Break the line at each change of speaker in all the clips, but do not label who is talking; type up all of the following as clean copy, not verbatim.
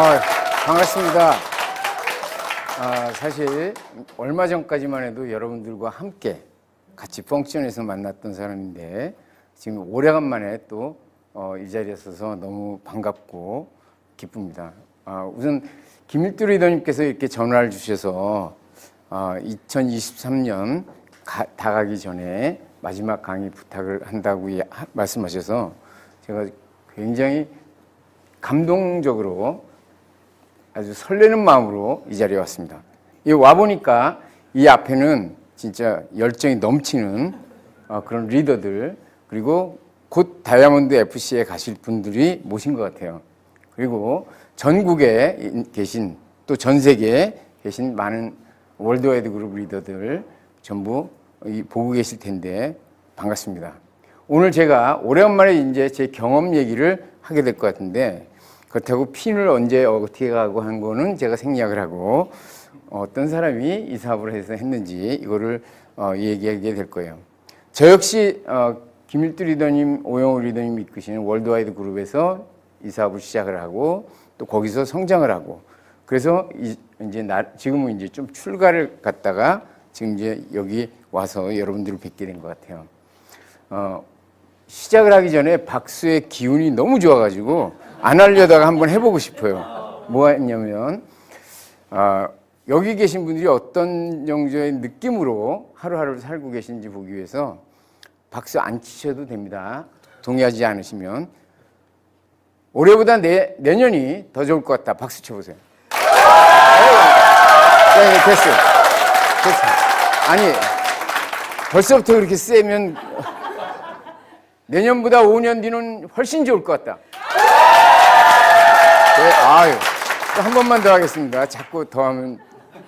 반갑습니다. 사실 얼마 전까지만 해도 여러분들과 함께 같이 펑션에서 만났던 사람인데 지금 오래간만에 또 이 자리에 서서 너무 반갑고 기쁩니다. 우선 김일두 리더님께서 이렇게 전화를 주셔서 2023년 다 가기 전에 마지막 강의 부탁을 한다고 말씀하셔서 제가 굉장히 감동적으로 아주 설레는 마음으로 이 자리에 왔습니다. 와보니까 이 앞에는 진짜 열정이 넘치는 그런 리더들, 그리고 곧 다이아몬드 FC에 가실 분들이 모신 것 같아요. 그리고 전국에 계신, 또 전 세계에 계신 많은 월드와이드 그룹 리더들 전부 보고 계실 텐데 반갑습니다. 오늘 제가 오래간만에 이제 제 경험 얘기를 하게 될 것 같은데, 그렇다고 핀을 언제 어떻게 가고 한 거는 제가 생략을 하고 어떤 사람이 이 사업을 해서 했는지 이거를 얘기하게 될 거예요. 저 역시 김일두 리더님, 오영우 리더님 이끄시는 월드와이드 그룹에서 이 사업을 시작을 하고 또 거기서 성장을 하고, 그래서 이제 지금은 이제 좀 출가를 갔다가 지금 이제 여기 와서 여러분들을 뵙게 된 것 같아요. 시작을 하기 전에 박수의 기운이 너무 좋아가지고 안 하려다가 한번 해보고 싶어요. 뭐가 있냐면 여기 계신 분들이 어떤 정도의 느낌으로 하루하루를 살고 계신지 보기 위해서 박수 안 치셔도 됩니다. 동의하지 않으시면. 올해보다 내년이 더 좋을 것 같다. 박수 쳐보세요. 네, 됐어요. 아니, 벌써부터 그렇게 세면 내년보다 5년 뒤는 훨씬 좋을 것 같다. 네, 또 한 번만 더 하겠습니다. 자꾸 더 하면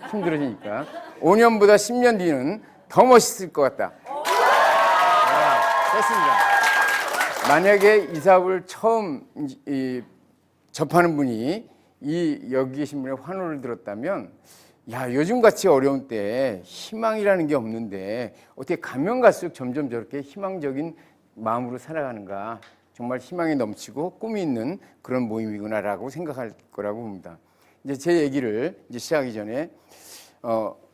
힘들어지니까. 5년보다 10년 뒤는 더 멋있을 것 같다. 됐습니다. 만약에 이 사업을 처음 접하는 분이 여기 계신 분의 환호를 들었다면, 야, 요즘같이 어려운 때 희망이라는 게 없는데 어떻게 가면 갈수록 점점 저렇게 희망적인 마음으로 살아가는가, 정말 희망이 넘치고 꿈이 있는 그런 모임이구나라고 생각할 거라고 봅니다. 이제 제 얘기를 이제 시작하기 전에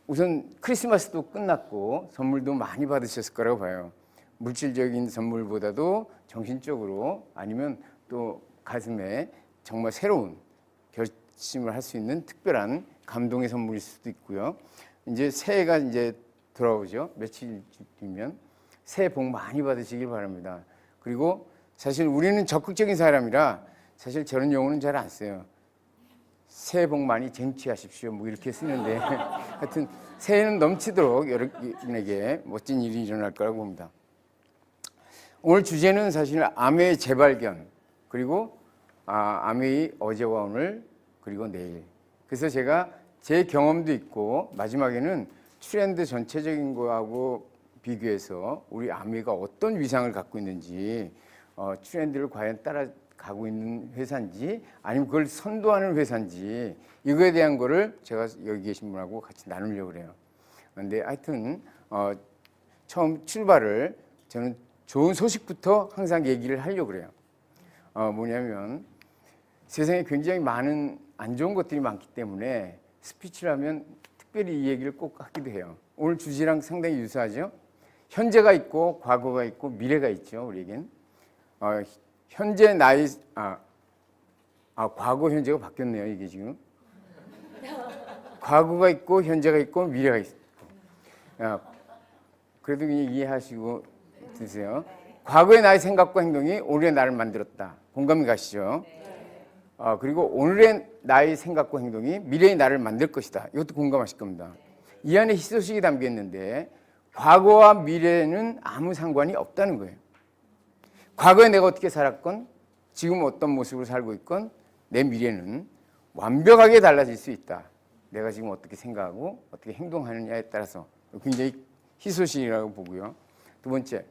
우선 크리스마스도 끝났고 선물도 많이 받으셨을 거라고 봐요. 물질적인 선물보다도 정신적으로, 아니면 또 가슴에 정말 새로운 결심을 할 수 있는 특별한 감동의 선물일 수도 있고요. 이제 새해가 이제 돌아오죠. 며칠 뒤면 새해 복 많이 받으시길 바랍니다. 그리고 사실 우리는 적극적인 사람이라 사실 저런 용어는 잘 안 써요. 새해 복 많이 쟁취하십시오. 뭐 이렇게 쓰는데 하여튼 새해는 넘치도록 여러분에게 멋진 일이 일어날 거라고 봅니다. 오늘 주제는 사실 암의 재발견, 그리고 암의 어제와 오늘, 그리고 내일. 그래서 제가 제 경험도 있고 마지막에는 트렌드 전체적인 거하고 비교해서 우리 암웨이가 어떤 위상을 갖고 있는지, 트렌드를 과연 따라가고 있는 회사인지 아니면 그걸 선도하는 회사인지, 이거에 대한 거를 제가 여기 계신 분하고 같이 나누려고 그래요. 그런데 하여튼 처음 출발을 저는 좋은 소식부터 항상 얘기를 하려고 그래요. 뭐냐면 세상에 굉장히 많은 안 좋은 것들이 많기 때문에 스피치를 하면 특별히 이 얘기를 꼭 하기도 해요. 오늘 주제랑 상당히 유사하죠. 현재가 있고 과거가 있고 미래가 있죠. 우리에겐 현재 나이 과거 현재가 바뀌었네요. 이게 지금 과거가 있고 현재가 있고 미래가 있고. 그래도 그냥 이해하시고 드세요. 과거의 나의 생각과 행동이 오늘의 나를 만들었다. 공감이 가시죠? 그리고 오늘의 나의 생각과 행동이 미래의 나를 만들 것이다. 이것도 공감하실 겁니다. 이 안에 희소식이 담겨 있는데 과거와 미래는 아무 상관이 없다는 거예요. 과거에 내가 어떻게 살았건 지금 어떤 모습으로 살고 있건 내 미래는 완벽하게 달라질 수 있다. 내가 지금 어떻게 생각하고 어떻게 행동하느냐에 따라서 굉장히 희소식이라고 보고요. 두 번째,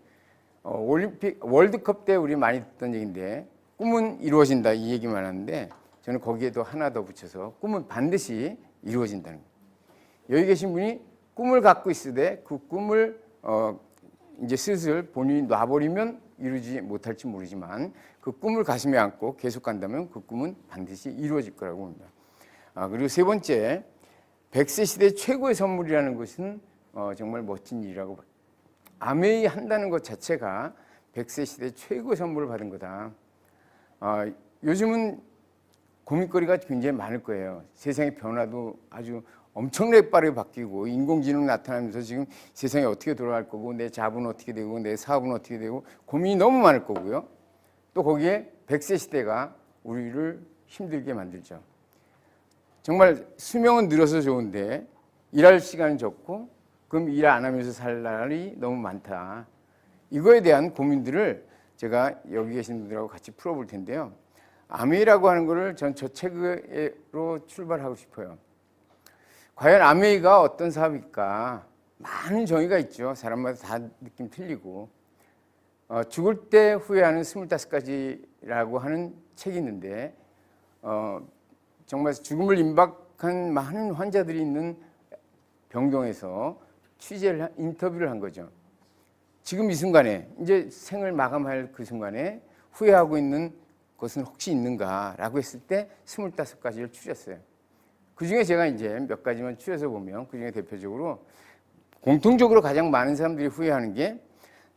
올림픽 월드컵 때 우리 많이 듣던 얘기인데 꿈은 이루어진다 이 얘기만 하는데 저는 거기에도 하나 더 붙여서 꿈은 반드시 이루어진다는 거예요. 여기 계신 분이 꿈을 갖고 있으되 그 꿈을 이제 슬슬 본인이 놔버리면 이루지 못할지 모르지만 그 꿈을 가슴에 안고 계속 간다면 그 꿈은 반드시 이루어질 거라고 봅니다. 그리고 세 번째, 100세 시대 최고의 선물이라는 것은 정말 멋진 일이라고 봐요. 아메이 한다는 것 자체가 100세 시대 최고의 선물을 받은 거다. 요즘은 고민거리가 굉장히 많을 거예요. 세상의 변화도 아주 엄청나게 빠르게 바뀌고 인공지능 나타나면서 지금 세상이 어떻게 돌아갈 거고 내 자본은 어떻게 되고 내 사업은 어떻게 되고 고민이 너무 많을 거고요. 또 거기에 100세 시대가 우리를 힘들게 만들죠. 정말 수명은 늘어서 좋은데 일할 시간은 적고 그럼 일 안 하면서 살 날이 너무 많다. 이거에 대한 고민들을 제가 여기 계신 분들하고 같이 풀어볼 텐데요. 아메이라고 하는 거를 전 저 책으로 출발하고 싶어요. 과연 아메이가 어떤 사업일까? 많은 정의가 있죠. 사람마다 다 느낌 틀리고. 죽을 때 후회하는 25가지라고 하는 책이 있는데 정말 죽음을 임박한 많은 환자들이 있는 병동에서 인터뷰를 한 거죠. 지금 이 순간에 이제 생을 마감할 그 순간에 후회하고 있는 것은 혹시 있는가라고 했을 때 25가지를 추렸어요. 그중에 제가 이제 몇 가지만 추려서 보면 그중에 대표적으로 공통적으로 가장 많은 사람들이 후회하는 게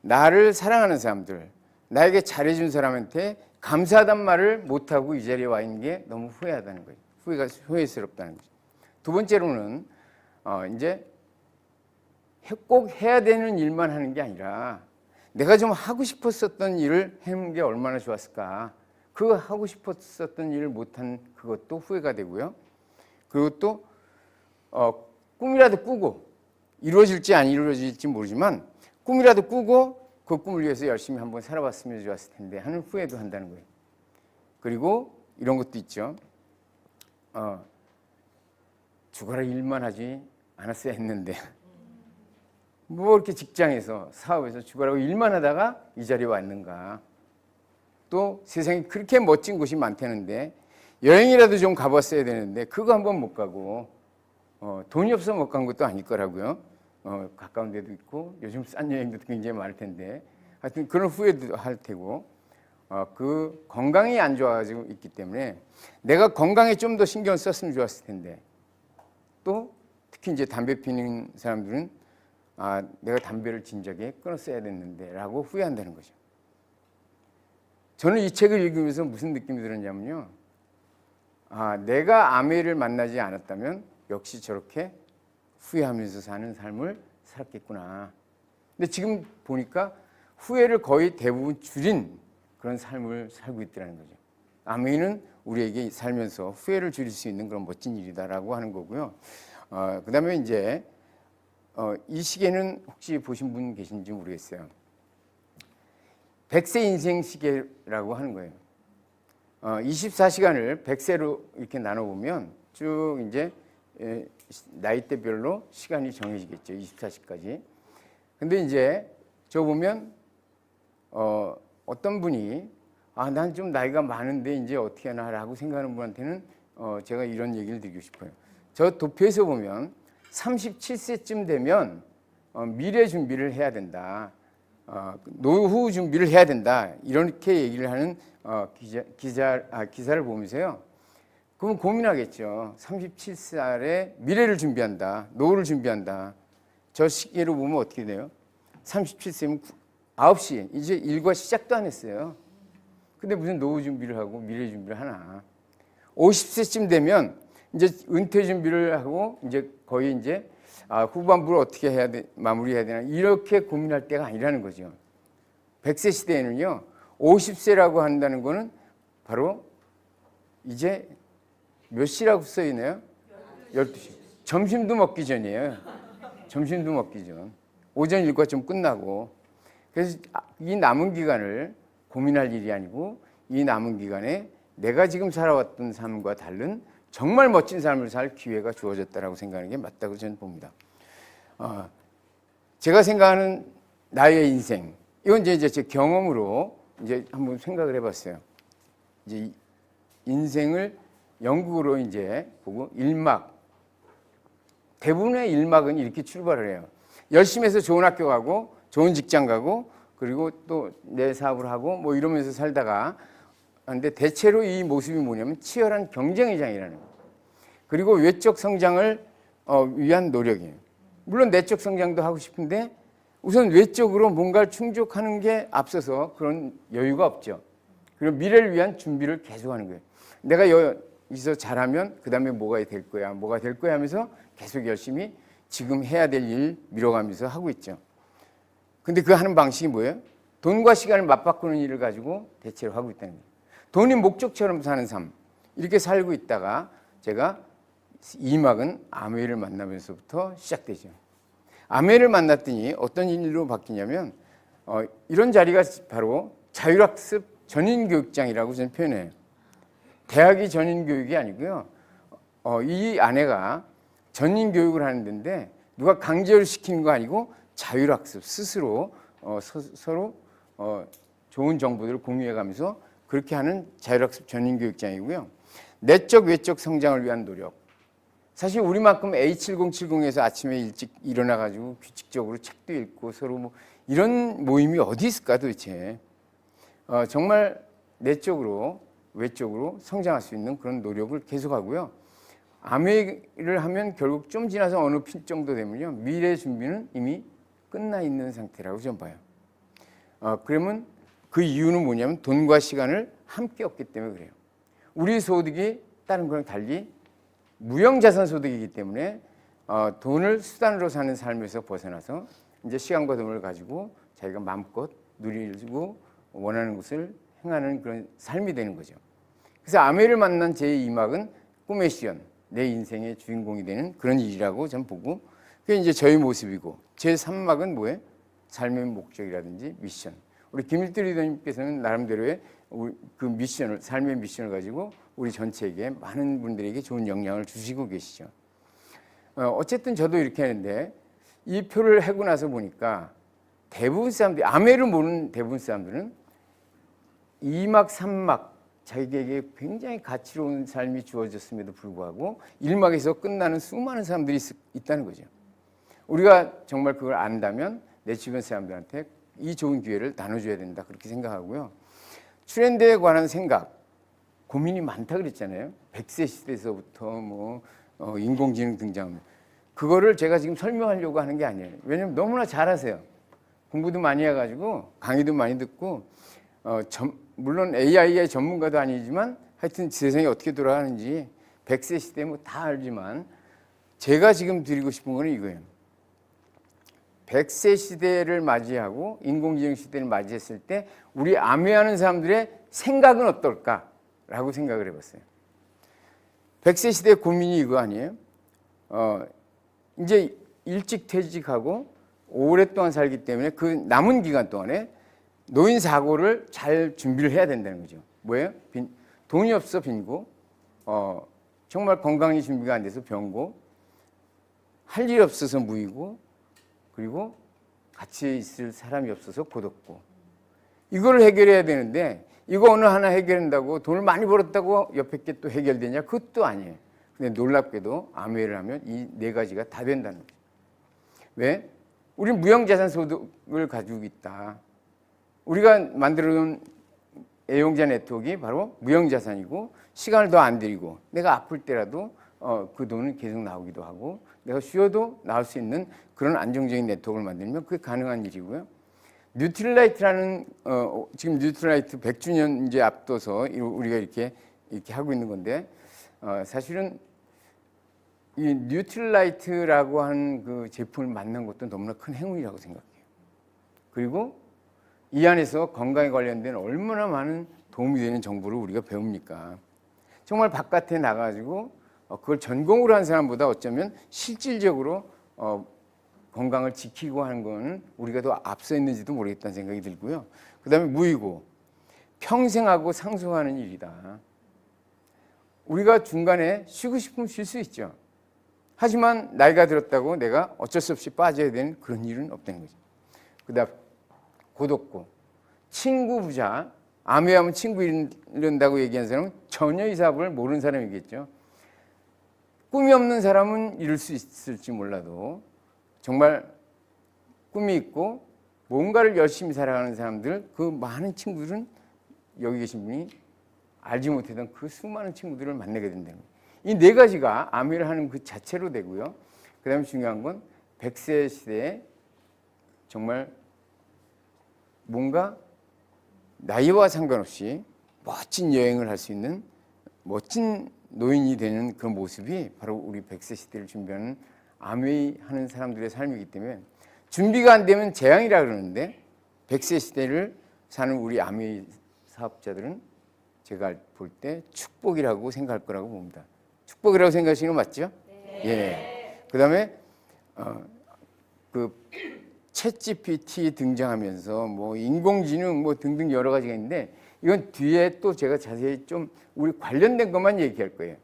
나를 사랑하는 사람들, 나에게 잘해준 사람한테 감사하단 말을 못하고 이 자리에 와 있는 게 너무 후회하다는 거예요. 후회스럽다는 거죠. 두 번째로는 이제 꼭 해야 되는 일만 하는 게 아니라 내가 좀 하고 싶었었던 일을 해놓은 게 얼마나 좋았을까. 그 하고 싶었었던 일을 못한 그것도 후회가 되고요. 그리고 또 꿈이라도 꾸고 이루어질지 안 이루어질지 모르지만 꿈이라도 꾸고 그 꿈을 위해서 열심히 한번 살아봤으면 좋았을 텐데 하는 후회도 한다는 거예요. 그리고 이런 것도 있죠. 죽어라 일만 하지 않았어야 했는데 뭐 이렇게 직장에서 사업에서 죽어라고 일만 하다가 이 자리에 왔는가. 또 세상에 그렇게 멋진 곳이 많다는데 여행이라도 좀 가봤어야 되는데 그거 한번 못 가고 돈이 없어 못 간 것도 아닐 거라고요. 가까운 데도 있고 요즘 싼 여행도 굉장히 많을 텐데 하여튼 그런 후회도 할 테고 그 건강이 안 좋아지고 있기 때문에 내가 건강에 좀 더 신경 썼으면 좋았을 텐데 또 특히 이제 담배 피는 사람들은 내가 담배를 진작에 끊었어야 됐는데 라고 후회한다는 거죠. 저는 이 책을 읽으면서 무슨 느낌이 들었냐면요. 내가 아메이를 만나지 않았다면 역시 저렇게 후회하면서 사는 삶을 살았겠구나. 근데 지금 보니까 후회를 거의 대부분 줄인 그런 삶을 살고 있더라는 거죠. 아메이는 우리에게 살면서 후회를 줄일 수 있는 그런 멋진 일이다라고 하는 거고요. 그 다음에 이제 이 시계는 혹시 보신 분 계신지 모르겠어요. 100세 인생 시계라고 하는 거예요. 24시간을 100세로 이렇게 나눠보면 쭉 이제 나이대별로 시간이 정해지겠죠. 24시까지. 근데 이제 저 보면 어떤 분이 난 좀 나이가 많은데 이제 어떻게 하나라고 생각하는 분한테는 제가 이런 얘기를 드리고 싶어요. 저 도표에서 보면 37세쯤 되면 미래 준비를 해야 된다. 노후 준비를 해야 된다. 이렇게 얘기를 하는 기사를 보면서요. 그러면 고민하겠죠. 37살에 미래를 준비한다. 노후를 준비한다. 저 시기로 보면 어떻게 돼요? 37세면 9시. 이제 일과 시작도 안 했어요. 근데 무슨 노후 준비를 하고 미래 준비를 하나. 50세쯤 되면 이제 은퇴 준비를 하고 이제 거의 이제 후반부를 어떻게 해야 돼, 마무리해야 되나 이렇게 고민할 때가 아니라는 거죠. 100세 시대에는요. 50세라고 한다는 거는 바로 이제 몇 시라고 써 있나요? 12시. 점심도 먹기 전이에요. 점심도 먹기 전. 오전 일과 좀 끝나고. 그래서 이 남은 기간을 고민할 일이 아니고 이 남은 기간에 내가 지금 살아왔던 삶과 다른 정말 멋진 삶을 살 기회가 주어졌다라고 생각하는 게 맞다고 저는 봅니다. 제가 생각하는 나의 인생, 이건 이제 제 경험으로 이제 한번 생각을 해봤어요. 이제 인생을 영국으로 이제 보고 일막, 대부분의 일막은 이렇게 출발을 해요. 열심히 해서 좋은 학교 가고, 좋은 직장 가고, 그리고 또 내 사업을 하고 뭐 이러면서 살다가 근데 대체로 이 모습이 뭐냐면 치열한 경쟁의 장이라는 거예요. 그리고 외적 성장을 위한 노력이에요. 물론 내적 성장도 하고 싶은데 우선 외적으로 뭔가를 충족하는 게 앞서서 그런 여유가 없죠. 그리고 미래를 위한 준비를 계속하는 거예요. 내가 여기서 잘하면 그 다음에 뭐가 될 거야 하면서 계속 열심히 지금 해야 될 일 미뤄가면서 하고 있죠. 근데 그 하는 방식이 뭐예요? 돈과 시간을 맞바꾸는 일을 가지고 대체로 하고 있다는 거예요. 돈이 목적처럼 사는 삶, 이렇게 살고 있다가 제가 이막은 아메이를 만나면서부터 시작되죠. 아메이를 만났더니 어떤 일로 바뀌냐면 이런 자리가 바로 자율학습 전인교육장이라고 저는 표현해요. 대학이 전인교육이 아니고요. 이 아내가 전인교육을 하는 데인데 누가 강제로 시키는 거 아니고 자율학습 스스로 서로 좋은 정보들을 공유해가면서 그렇게 하는 자율학습 전인교육장이고요. 내적 외적 성장을 위한 노력. 사실 우리만큼 A7070에서 아침에 일찍 일어나가지고 규칙적으로 책도 읽고 서로 뭐 이런 모임이 어디 있을까 도대체. 정말 내적으로 외적으로 성장할 수 있는 그런 노력을 계속하고요. 아메이를 하면 결국 좀 지나서 어느 필 정도 되면요. 미래 준비는 이미 끝나 있는 상태라고 저는 봐요. 그러면 그 이유는 뭐냐면 돈과 시간을 함께 얻기 때문에 그래요. 우리 소득이 다른 거랑 달리 무형자산 소득이기 때문에 돈을 수단으로 사는 삶에서 벗어나서 이제 시간과 돈을 가지고 자기가 마음껏 누리고 원하는 것을 행하는 그런 삶이 되는 거죠. 그래서 아메를 만난 제 2막은 꿈의 시연, 내 인생의 주인공이 되는 그런 일이라고 저는 보고 그게 이제 저의 모습이고 제 3막은 뭐예요? 삶의 목적이라든지 미션. 우리 김일두 리더님께서는 나름대로의 그 미션을 삶의 미션을 가지고 우리 전체에게 많은 분들에게 좋은 영향을 주시고 계시죠. 어쨌든 저도 이렇게 하는데 이 표를 하고 나서 보니까 대부분 사람들이 아메를 모르는 대부분 사람들은 2막 3막 자기에게 굉장히 가치로운 삶이 주어졌음에도 불구하고 1막에서 끝나는 수많은 사람들이 있다는 거죠. 우리가 정말 그걸 안다면 내 주변 사람들한테 이 좋은 기회를 나눠줘야 된다 그렇게 생각하고요. 트렌드에 관한 생각 고민이 많다 그랬잖아요. 100세 시대에서부터 인공지능 등장하면 그거를 제가 지금 설명하려고 하는 게 아니에요. 왜냐하면 너무나 잘하세요. 공부도 많이 해가지고 강의도 많이 듣고 물론 AI의 전문가도 아니지만 하여튼 세상이 어떻게 돌아가는지 100세 시대 뭐 다 알지만 제가 지금 드리고 싶은 거는 이거예요. 100세 시대를 맞이하고 인공지능 시대를 맞이했을 때 우리 아메하는 사람들의 생각은 어떨까라고 생각을 해봤어요. 100세 시대의 고민이 이거 아니에요? 이제 일찍 퇴직하고 오랫동안 살기 때문에 그 남은 기간 동안에 노인 사고를 잘 준비를 해야 된다는 거죠. 뭐예요? 돈이 없어 빈고, 정말 건강이 준비가 안 돼서 병고, 할 일이 없어서 무이고, 그리고 같이 있을 사람이 없어서 고독고. 이걸 해결해야 되는데 이거 어느 하나 해결한다고 돈을 많이 벌었다고 옆에 게 또 해결되냐? 그것도 아니에요. 근데 놀랍게도 아메를 하면 이 네 가지가 다 된다는 거죠. 왜? 우리는 무형자산 소득을 가지고 있다. 우리가 만들어놓은 애용자 네트워크가 바로 무형자산이고 시간을 더 안 들이고 내가 아플 때라도 그 돈은 계속 나오기도 하고 내가 쉬어도 나올 수 있는 그런 안정적인 네트워크를 만들면 그게 가능한 일이고요. 뉴트럴라이트라는 지금 뉴트럴라이트 100주년 이제 앞둬서 우리가 이렇게 하고 있는 건데 사실은 이 뉴트럴라이트라고 하는 그 제품을 만난 것도 너무나 큰 행운이라고 생각해요. 그리고 이 안에서 건강에 관련된 얼마나 많은 도움이 되는 정보를 우리가 배웁니까? 정말 바깥에 나가가지고 그걸 전공으로 한 사람보다 어쩌면 실질적으로 건강을 지키고 하는 거는 우리가 더 앞서 있는지도 모르겠다는 생각이 들고요. 그 다음에 무이고 평생하고 상승하는 일이다. 우리가 중간에 쉬고 싶으면 쉴 수 있죠. 하지만 나이가 들었다고 내가 어쩔 수 없이 빠져야 되는 그런 일은 없다는 거죠. 그 다음 고독고 친구 부자 아메하면 친구 이른다고 얘기한 사람은 전혀 이 사업을 모르는 사람이겠죠. 꿈이 없는 사람은 이룰 수 있을지 몰라도 정말 꿈이 있고 뭔가를 열심히 살아가는 사람들, 그 많은 친구들은 여기 계신 분이 알지 못했던 그 수많은 친구들을 만나게 된다는 거예요. 이 네 가지가 아메이를 하는 그 자체로 되고요. 그 다음에 중요한 건 100세 시대에 정말 뭔가 나이와 상관없이 멋진 여행을 할 수 있는 멋진 노인이 되는 그런 모습이 바로 우리 100세 시대를 준비하는 아메이 하는 사람들의 삶이기 때문에 준비가 안 되면 재앙이라 그러는데 100세 시대를 사는 우리 아메이 사업자들은 제가 볼 때 축복이라고 생각할 거라고 봅니다. 축복이라고 생각하시는 거 맞죠? 네. 예. 그다음에 그 챗GPT 등장하면서 뭐 인공지능 뭐 등등 여러 가지가 있는데 이건 뒤에 또 제가 자세히 좀 우리 관련된 것만 얘기할 거예요.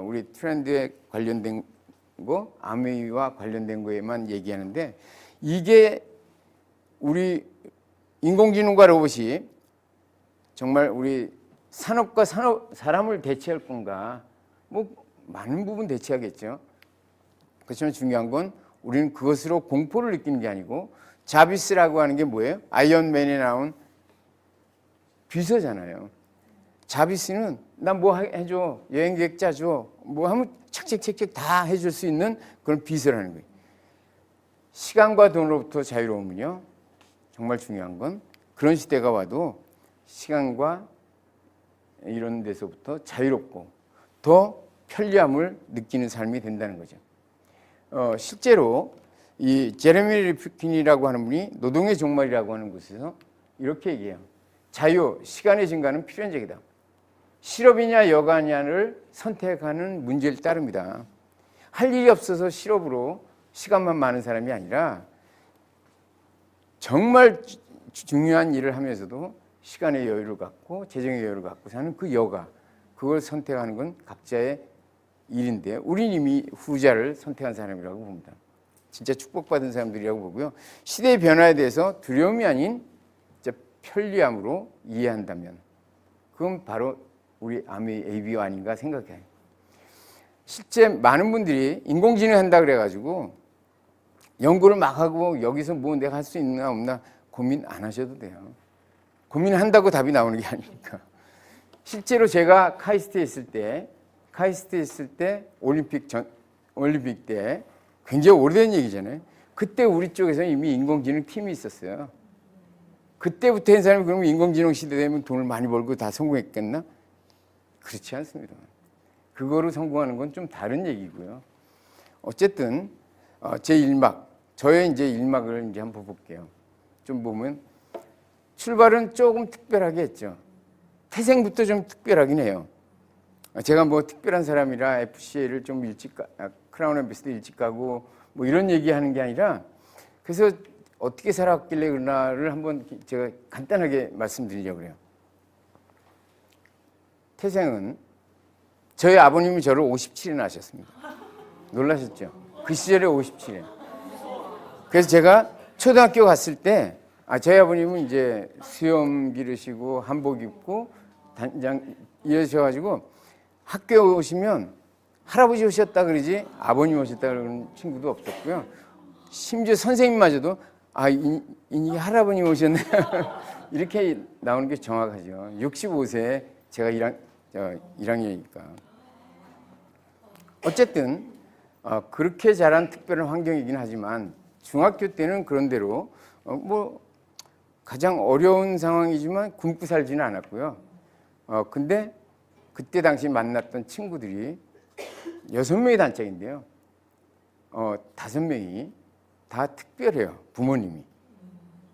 우리 트렌드에 관련된 거, 아메이와 관련된 거에만 얘기하는데 이게 우리 인공지능과 로봇이 정말 우리 산업과 사람을 대체할 건가? 뭐 많은 부분 대체하겠죠. 그렇지만 중요한 건 우리는 그것으로 공포를 느끼는 게 아니고 자비스라고 하는 게 뭐예요? 아이언맨에 나온 비서잖아요. 자비스는 나 뭐 해줘, 여행 계획 짜줘, 뭐 하면 책책책책 다 해줄 수 있는 그런 비서라는 거예요. 시간과 돈으로부터 자유로우면요, 정말 중요한 건 그런 시대가 와도 시간과 이런 데서부터 자유롭고 더 편리함을 느끼는 삶이 된다는 거죠. 실제로 이 제레미 리프킨이라고 하는 분이 노동의 종말이라고 하는 곳에서 이렇게 얘기해요. 자유, 시간의 증가는 필연적이다. 실업이냐 여가냐를 선택하는 문제를 따릅니다. 할 일이 없어서 실업으로 시간만 많은 사람이 아니라 정말 중요한 일을 하면서도 시간의 여유를 갖고 재정의 여유를 갖고 사는 그 여가, 그걸 선택하는 건 각자의 일인데 우리는 이미 후자를 선택한 사람이라고 봅니다. 진짜 축복받은 사람들이라고 보고요. 시대의 변화에 대해서 두려움이 아닌 편리함으로 이해한다면 그건 바로 우리 아메이 ABO 아닌가 생각해요. 실제 많은 분들이 인공지능 한다 그래가지고 연구를 막 하고 여기서 뭐 내가 할 수 있나 없나 고민 안 하셔도 돼요. 고민한다고 답이 나오는 게 아니니까. 실제로 제가 카이스트에 있을 때 올림픽 때 굉장히 오래된 얘기잖아요. 그때 우리 쪽에서 이미 인공지능 팀이 있었어요. 그때부터 한 사람이 그러면 인공지능 시대 되면 돈을 많이 벌고 다 성공했겠나? 그렇지 않습니다. 그거로 성공하는 건 좀 다른 얘기고요. 어쨌든 제 1막, 저의 이제 1막을 이제 한번 볼게요. 좀 보면 출발은 조금 특별하게 했죠. 태생부터 좀 특별하긴 해요. 제가 뭐 특별한 사람이라 FCA를 좀 일찍 크라운 엠베시도 일찍 가고 뭐 이런 얘기하는 게 아니라 그래서 어떻게 살았길래 그러나를 한번 제가 간단하게 말씀드리려고 그래요. 태생은 저희 아버님이 저를 57에 낳으셨습니다. 놀라셨죠? 그 시절에 57에. 그래서 제가 초등학교 갔을 때 저희 아버님은 이제 수염 기르시고 한복 입고 단장 이러셔가지고 학교에 오시면 할아버지 오셨다 그러지 아버님 오셨다 그러는 친구도 없었고요. 심지어 선생님마저도 이 할아버님 오셨네 이렇게 나오는 게 정확하죠. 65세에 제가 1학년이니까. 어쨌든 그렇게 자란 특별한 환경이긴 하지만 중학교 때는 그런대로 뭐 가장 어려운 상황이지만 굶고 살지는 않았고요. 근데 그때 당시 만났던 친구들이 6명의 단짝인데요. 5명이 다 특별해요. 부모님이.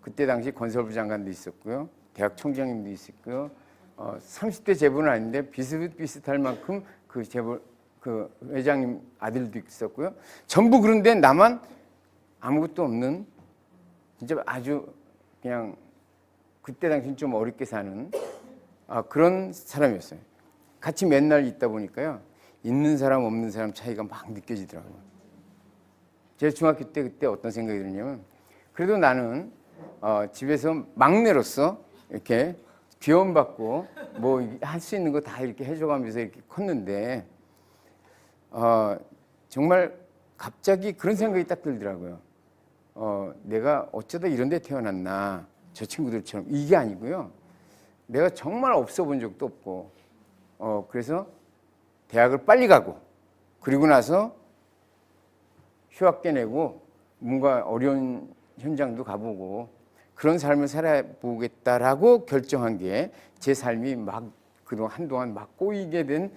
그때 당시 건설부 장관도 있었고요. 대학 총장님도 있었고요. 30대 재벌은 아닌데 비슷비슷할 만큼 그 재벌 그 회장님 아들도 있었고요. 전부 그런데 나만 아무것도 없는 진짜 아주 그냥 그때 당시 좀 어렵게 사는 그런 사람이었어요. 같이 맨날 있다 보니까요. 있는 사람 없는 사람 차이가 막 느껴지더라고요. 제가 중학교 때 그때 어떤 생각이 들냐면 그래도 나는 집에서 막내로서 이렇게 비원받고 뭐 할 수 있는 거 다 이렇게 해줘가면서 이렇게 컸는데 정말 갑자기 그런 생각이 딱 들더라고요. 내가 어쩌다 이런 데 태어났나 저 친구들처럼 이게 아니고요. 내가 정말 없어 본 적도 없고 그래서 대학을 빨리 가고 그리고 나서 휴학계 내고 뭔가 어려운 현장도 가보고 그런 삶을 살아보겠다라고 결정한 게 제 삶이 막 그동안 한동안 막 꼬이게 된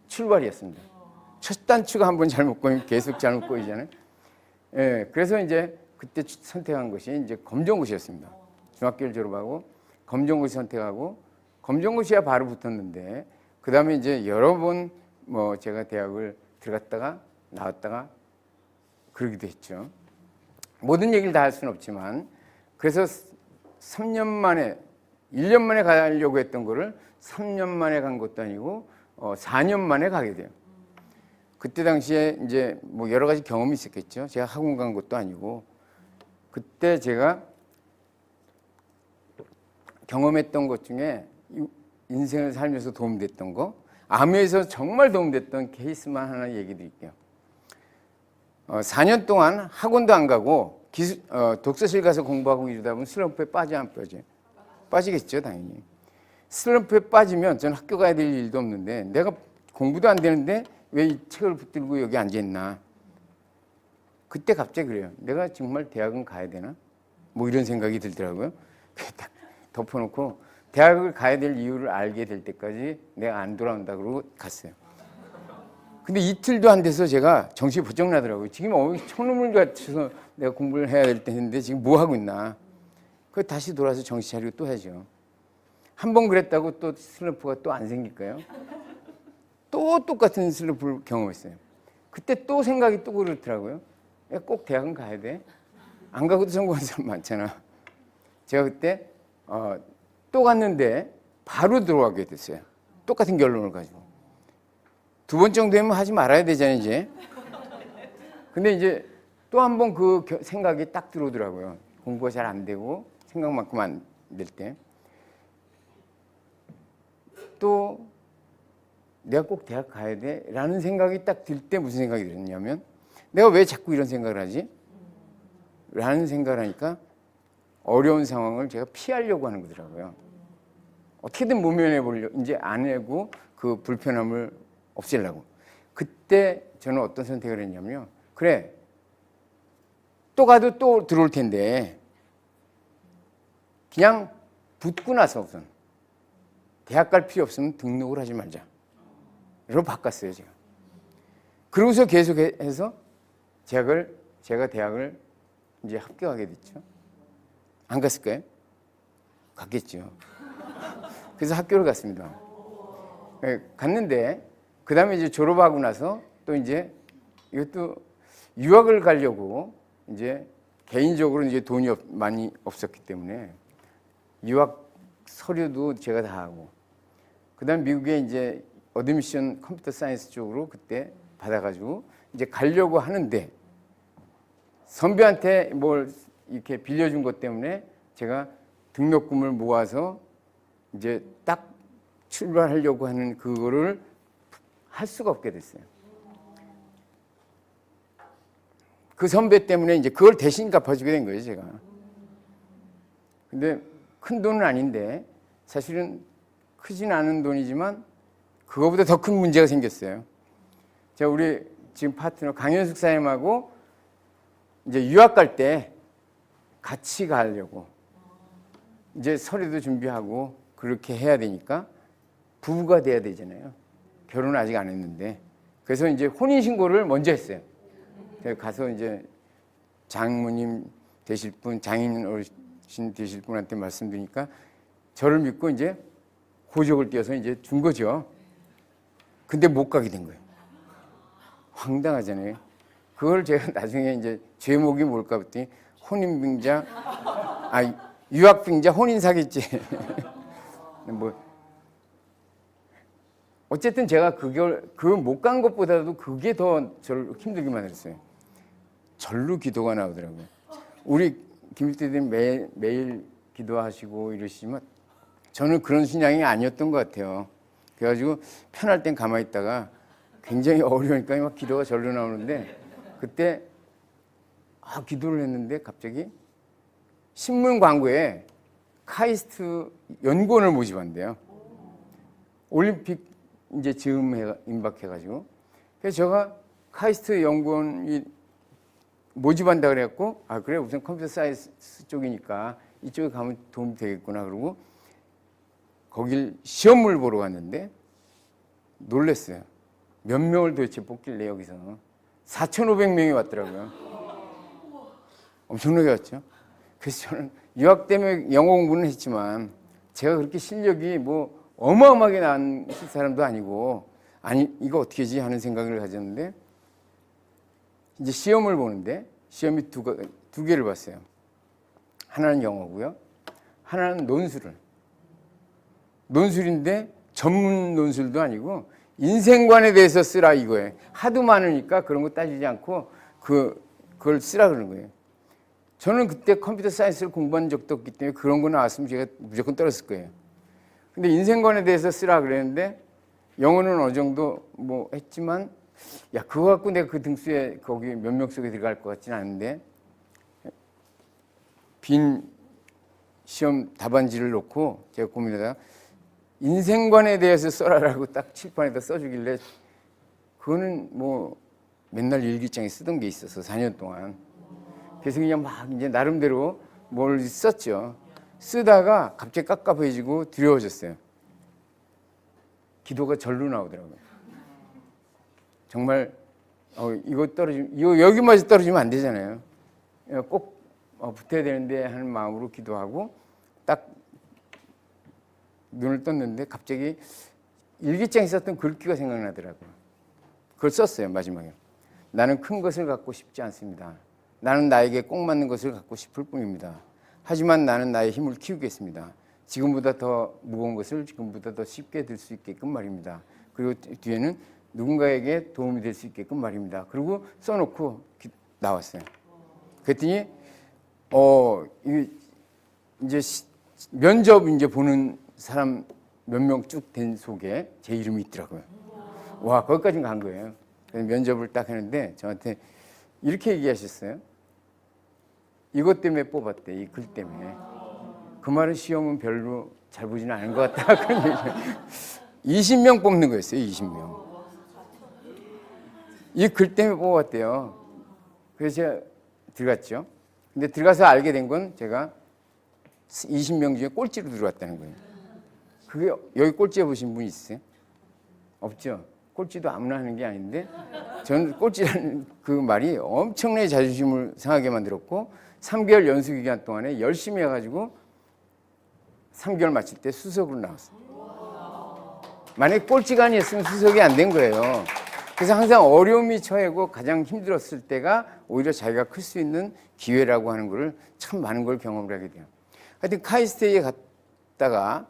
출발이었습니다. 첫 단추가 한번 잘못 꼬이면 계속 잘못 꼬이잖아요. 예, 그래서 이제 그때 선택한 것이 이제 검정고시였습니다. 중학교를 졸업하고 검정고시 선택하고 검정고시야 바로 붙었는데 그 다음에 이제 여러 번 뭐 제가 대학을 들어갔다가 나왔다가 그러기도 했죠. 모든 얘기를 다 할 수는 없지만 그래서 3년 만에 1년 만에 가려고 했던 거를 3년 만에 간 것도 아니고 4년 만에 가게 돼요. 그때 당시에 이제 뭐 여러 가지 경험이 있었겠죠. 제가 학원 간 것도 아니고 그때 제가 경험했던 것 중에 인생을 살면서 도움됐던 거 암에서 정말 도움됐던 케이스만 하나 얘기 드릴게요. 4년 동안 학원도 안 가고 독서실 가서 공부하고 이러다 보면 슬럼프에 빠져 안 빠져? 빠지겠죠, 당연히. 슬럼프에 빠지면 저는 학교 가야 될 일도 없는데 내가 공부도 안 되는데 왜 이 책을 붙들고 여기 앉아있나. 그때 갑자기 그래요. 내가 정말 대학은 가야 되나? 뭐 이런 생각이 들더라고요. 딱 덮어놓고 대학을 가야 될 이유를 알게 될 때까지 내가 안 돌아온다 그러고 갔어요. 근데 이틀도 안 돼서 제가 정신이 번쩍 나더라고요. 지금 천문을 갖춰서 내가 공부를 해야 될 텐데 지금 뭐 하고 있나. 그래서 다시 돌아서 정신 차리고 또 해야죠. 한 번 그랬다고 또 슬럼프가 또 안 생길까요? 또 똑같은 슬럼프를 경험했어요. 그때 또 생각이 또 그렇더라고요. 야, 꼭 대학은 가야 돼? 안 가고도 성공한 사람 많잖아. 제가 그때 또 갔는데 바로 들어가게 됐어요. 똑같은 결론을 가지고. 두 번 정도 되면 하지 말아야 되잖아요, 이제. 근데 이제 또 한 번 그 생각이 딱 들어오더라고요. 공부가 잘 안 되고 생각만큼 안 될 때. 또 내가 꼭 대학 가야 돼? 라는 생각이 딱 들 때 무슨 생각이 들었냐면 내가 왜 자꾸 이런 생각을 하지? 라는 생각을 하니까 어려운 상황을 제가 피하려고 하는 거더라고요. 어떻게든 모면해 보려고, 이제 안 하고 그 불편함을 없애려고. 그때 저는 어떤 선택을 했냐면요. 그래, 또 가도 또 들어올 텐데 그냥 붙고 나서 우선 대학 갈 필요 없으면 등록을 하지 말자. 이러고 바꿨어요, 제가. 그러고서 계속해서 제가 대학을 이제 합격하게 됐죠. 안 갔을까요? 갔겠죠. 그래서 학교를 갔습니다. 네, 갔는데 그 다음에 이제 졸업하고 나서 또 이제 이것도 유학을 가려고 이제 개인적으로 이제 돈이 많이 없었기 때문에 유학 서류도 제가 다 하고 그 다음 미국에 이제 어드미션 컴퓨터 사이언스 쪽으로 그때 받아가지고 이제 가려고 하는데 선배한테 뭘 이렇게 빌려준 것 때문에 제가 등록금을 모아서 이제 딱 출발하려고 하는 그거를 할 수가 없게 됐어요. 그 선배 때문에 이제 그걸 대신 갚아주게 된 거예요, 제가. 근데 큰 돈은 아닌데 사실은 크진 않은 돈이지만 그거보다 더 큰 문제가 생겼어요. 제가 우리 지금 파트너 강현숙 사님하고 이제 유학 갈 때 같이 가려고 이제 서류도 준비하고 그렇게 해야 되니까 부부가 돼야 되잖아요. 결혼 아직 안 했는데. 그래서 이제 혼인신고를 먼저 했어요. 가서 이제 장모님 되실 분, 장인 어르신 되실 분한테 말씀드리니까 저를 믿고 이제 호적을 띄어서 이제 준 거죠. 근데 못 가게 된 거예요. 황당하잖아요. 그걸 제가 나중에 이제 제목이 뭘까 봤더니 혼인빙자, 유학빙자 혼인사기죄. 뭐 어쨌든 제가 그 못 간 것보다도 그게 더 저를 힘들게만 했어요. 절로 기도가 나오더라고요. 우리 김일대님 매일 기도하시고 이러시지만 저는 그런 신앙이 아니었던 것 같아요. 그래가지고 편할 땐 가만히 있다가 굉장히 어려우니까 막 기도가 절로 나오는데 그때 기도를 했는데 갑자기 신문 광고에 카이스트 연구원을 모집한대요. 올림픽 이제 즈음 임박해가지고. 그래서 제가 카이스트 연구원이 모집한다 그래갖고, 그래, 우선 컴퓨터 사이언스 쪽이니까 이쪽에 가면 도움이 되겠구나. 그러고 거길 시험을 보러 갔는데 놀랐어요. 몇 명을 도대체 뽑길래 여기서 4,500명이 왔더라고요. 엄청나게 왔죠. 그래서 저는 유학 때문에 영어 공부는 했지만 제가 그렇게 실력이 뭐 어마어마하게 나은 사람도 아니고 이거 어떻게 하지 하는 생각을 가졌는데 이제 시험을 보는데 시험이 두 개를 봤어요. 하나는 영어고요. 하나는 논술인데 전문 논술도 아니고 인생관에 대해서 쓰라 이거예요. 하도 많으니까 그런 거 따지지 않고 그걸 쓰라 그러는 거예요. 저는 그때 컴퓨터 사이언스를 공부한 적도 없기 때문에 그런 거 나왔으면 제가 무조건 떨었을 거예요. 근데 인생관에 대해서 쓰라 그랬는데 영어는 어느 정도 뭐 했지만 그거 갖고 내가 그 등수에 거기 몇 명 속에 들어갈 것 같지는 않은데 빈 시험 답안지를 놓고 제가 고민하다가 인생관에 대해서 써라라고 딱 칠판에다 써주길래 그거는 뭐 맨날 일기장에 쓰던 게 있어서 4년 동안 그래서 그냥 막 이제 나름대로 뭘 썼죠. 쓰다가 갑자기 깝깝해지고 두려워졌어요. 기도가 절로 나오더라고요. 정말 이거 여기마저 떨어지면 안 되잖아요. 꼭 붙어야 되는데 하는 마음으로 기도하고 딱 눈을 떴는데 갑자기 일기장에 썼던 글귀가 생각나더라고요. 그걸 썼어요. 마지막에. 나는 큰 것을 갖고 싶지 않습니다. 나는 나에게 꼭 맞는 것을 갖고 싶을 뿐입니다. 하지만 나는 나의 힘을 키우겠습니다. 지금보다 더 무거운 것을 지금보다 더 쉽게 들 수 있게끔 말입니다. 그리고 뒤에는 누군가에게 도움이 될 수 있게끔 말입니다. 그리고 써놓고 나왔어요. 그랬더니 이제 면접 이제 보는 사람 몇 명 쭉 된 속에 제 이름이 있더라고요. 와, 거기까지 간 거예요. 그래서 면접을 딱 했는데 저한테 이렇게 얘기하셨어요. 이것 때문에 뽑았대, 이 글 때문에. 그 말은 시험은 별로 잘 보지는 않은 것 같다. 그런 얘기. 20명 뽑는 거였어요, 20명. 이 글 때문에 뽑았대요. 그래서 제가 들어갔죠. 근데 들어가서 알게 된 건 제가 20명 중에 꼴찌로 들어갔다는 거예요. 그게 여기 꼴찌 해보신 분 있으세요? 없죠? 꼴찌도 아무나 하는 게 아닌데 저는 꼴찌라는 그 말이 엄청나게 자존심을 상하게 만들었고 3개월 연수 기간 동안에 열심히 해가지고 3개월 마칠 때 수석으로 나왔어요. 만약에 꼴찌가 아니었으면 수석이 안 된 거예요. 그래서 항상 어려움이 처해고 가장 힘들었을 때가 오히려 자기가 클 수 있는 기회라고 하는 거를 참 많은 걸 경험을 하게 돼요. 하여튼 카이스트에 갔다가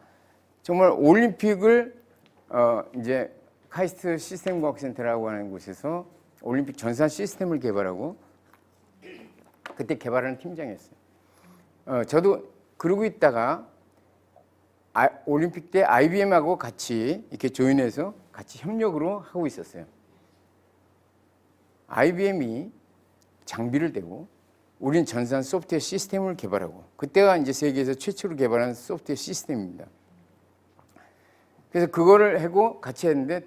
정말 올림픽을 이제 카이스트 시스템과학센터라고 하는 곳에서 올림픽 전산 시스템을 개발하고 그때 개발하는 팀장이었어요. 저도 그러고 있다가 올림픽 때 IBM하고 같이 이렇게 조인해서 같이 협력으로 하고 있었어요. IBM이 장비를 대고 우린 전산 소프트웨어 시스템을 개발하고 그때가 이제 세계에서 최초로 개발한 소프트웨어 시스템입니다. 그래서 그거를 하고 같이 했는데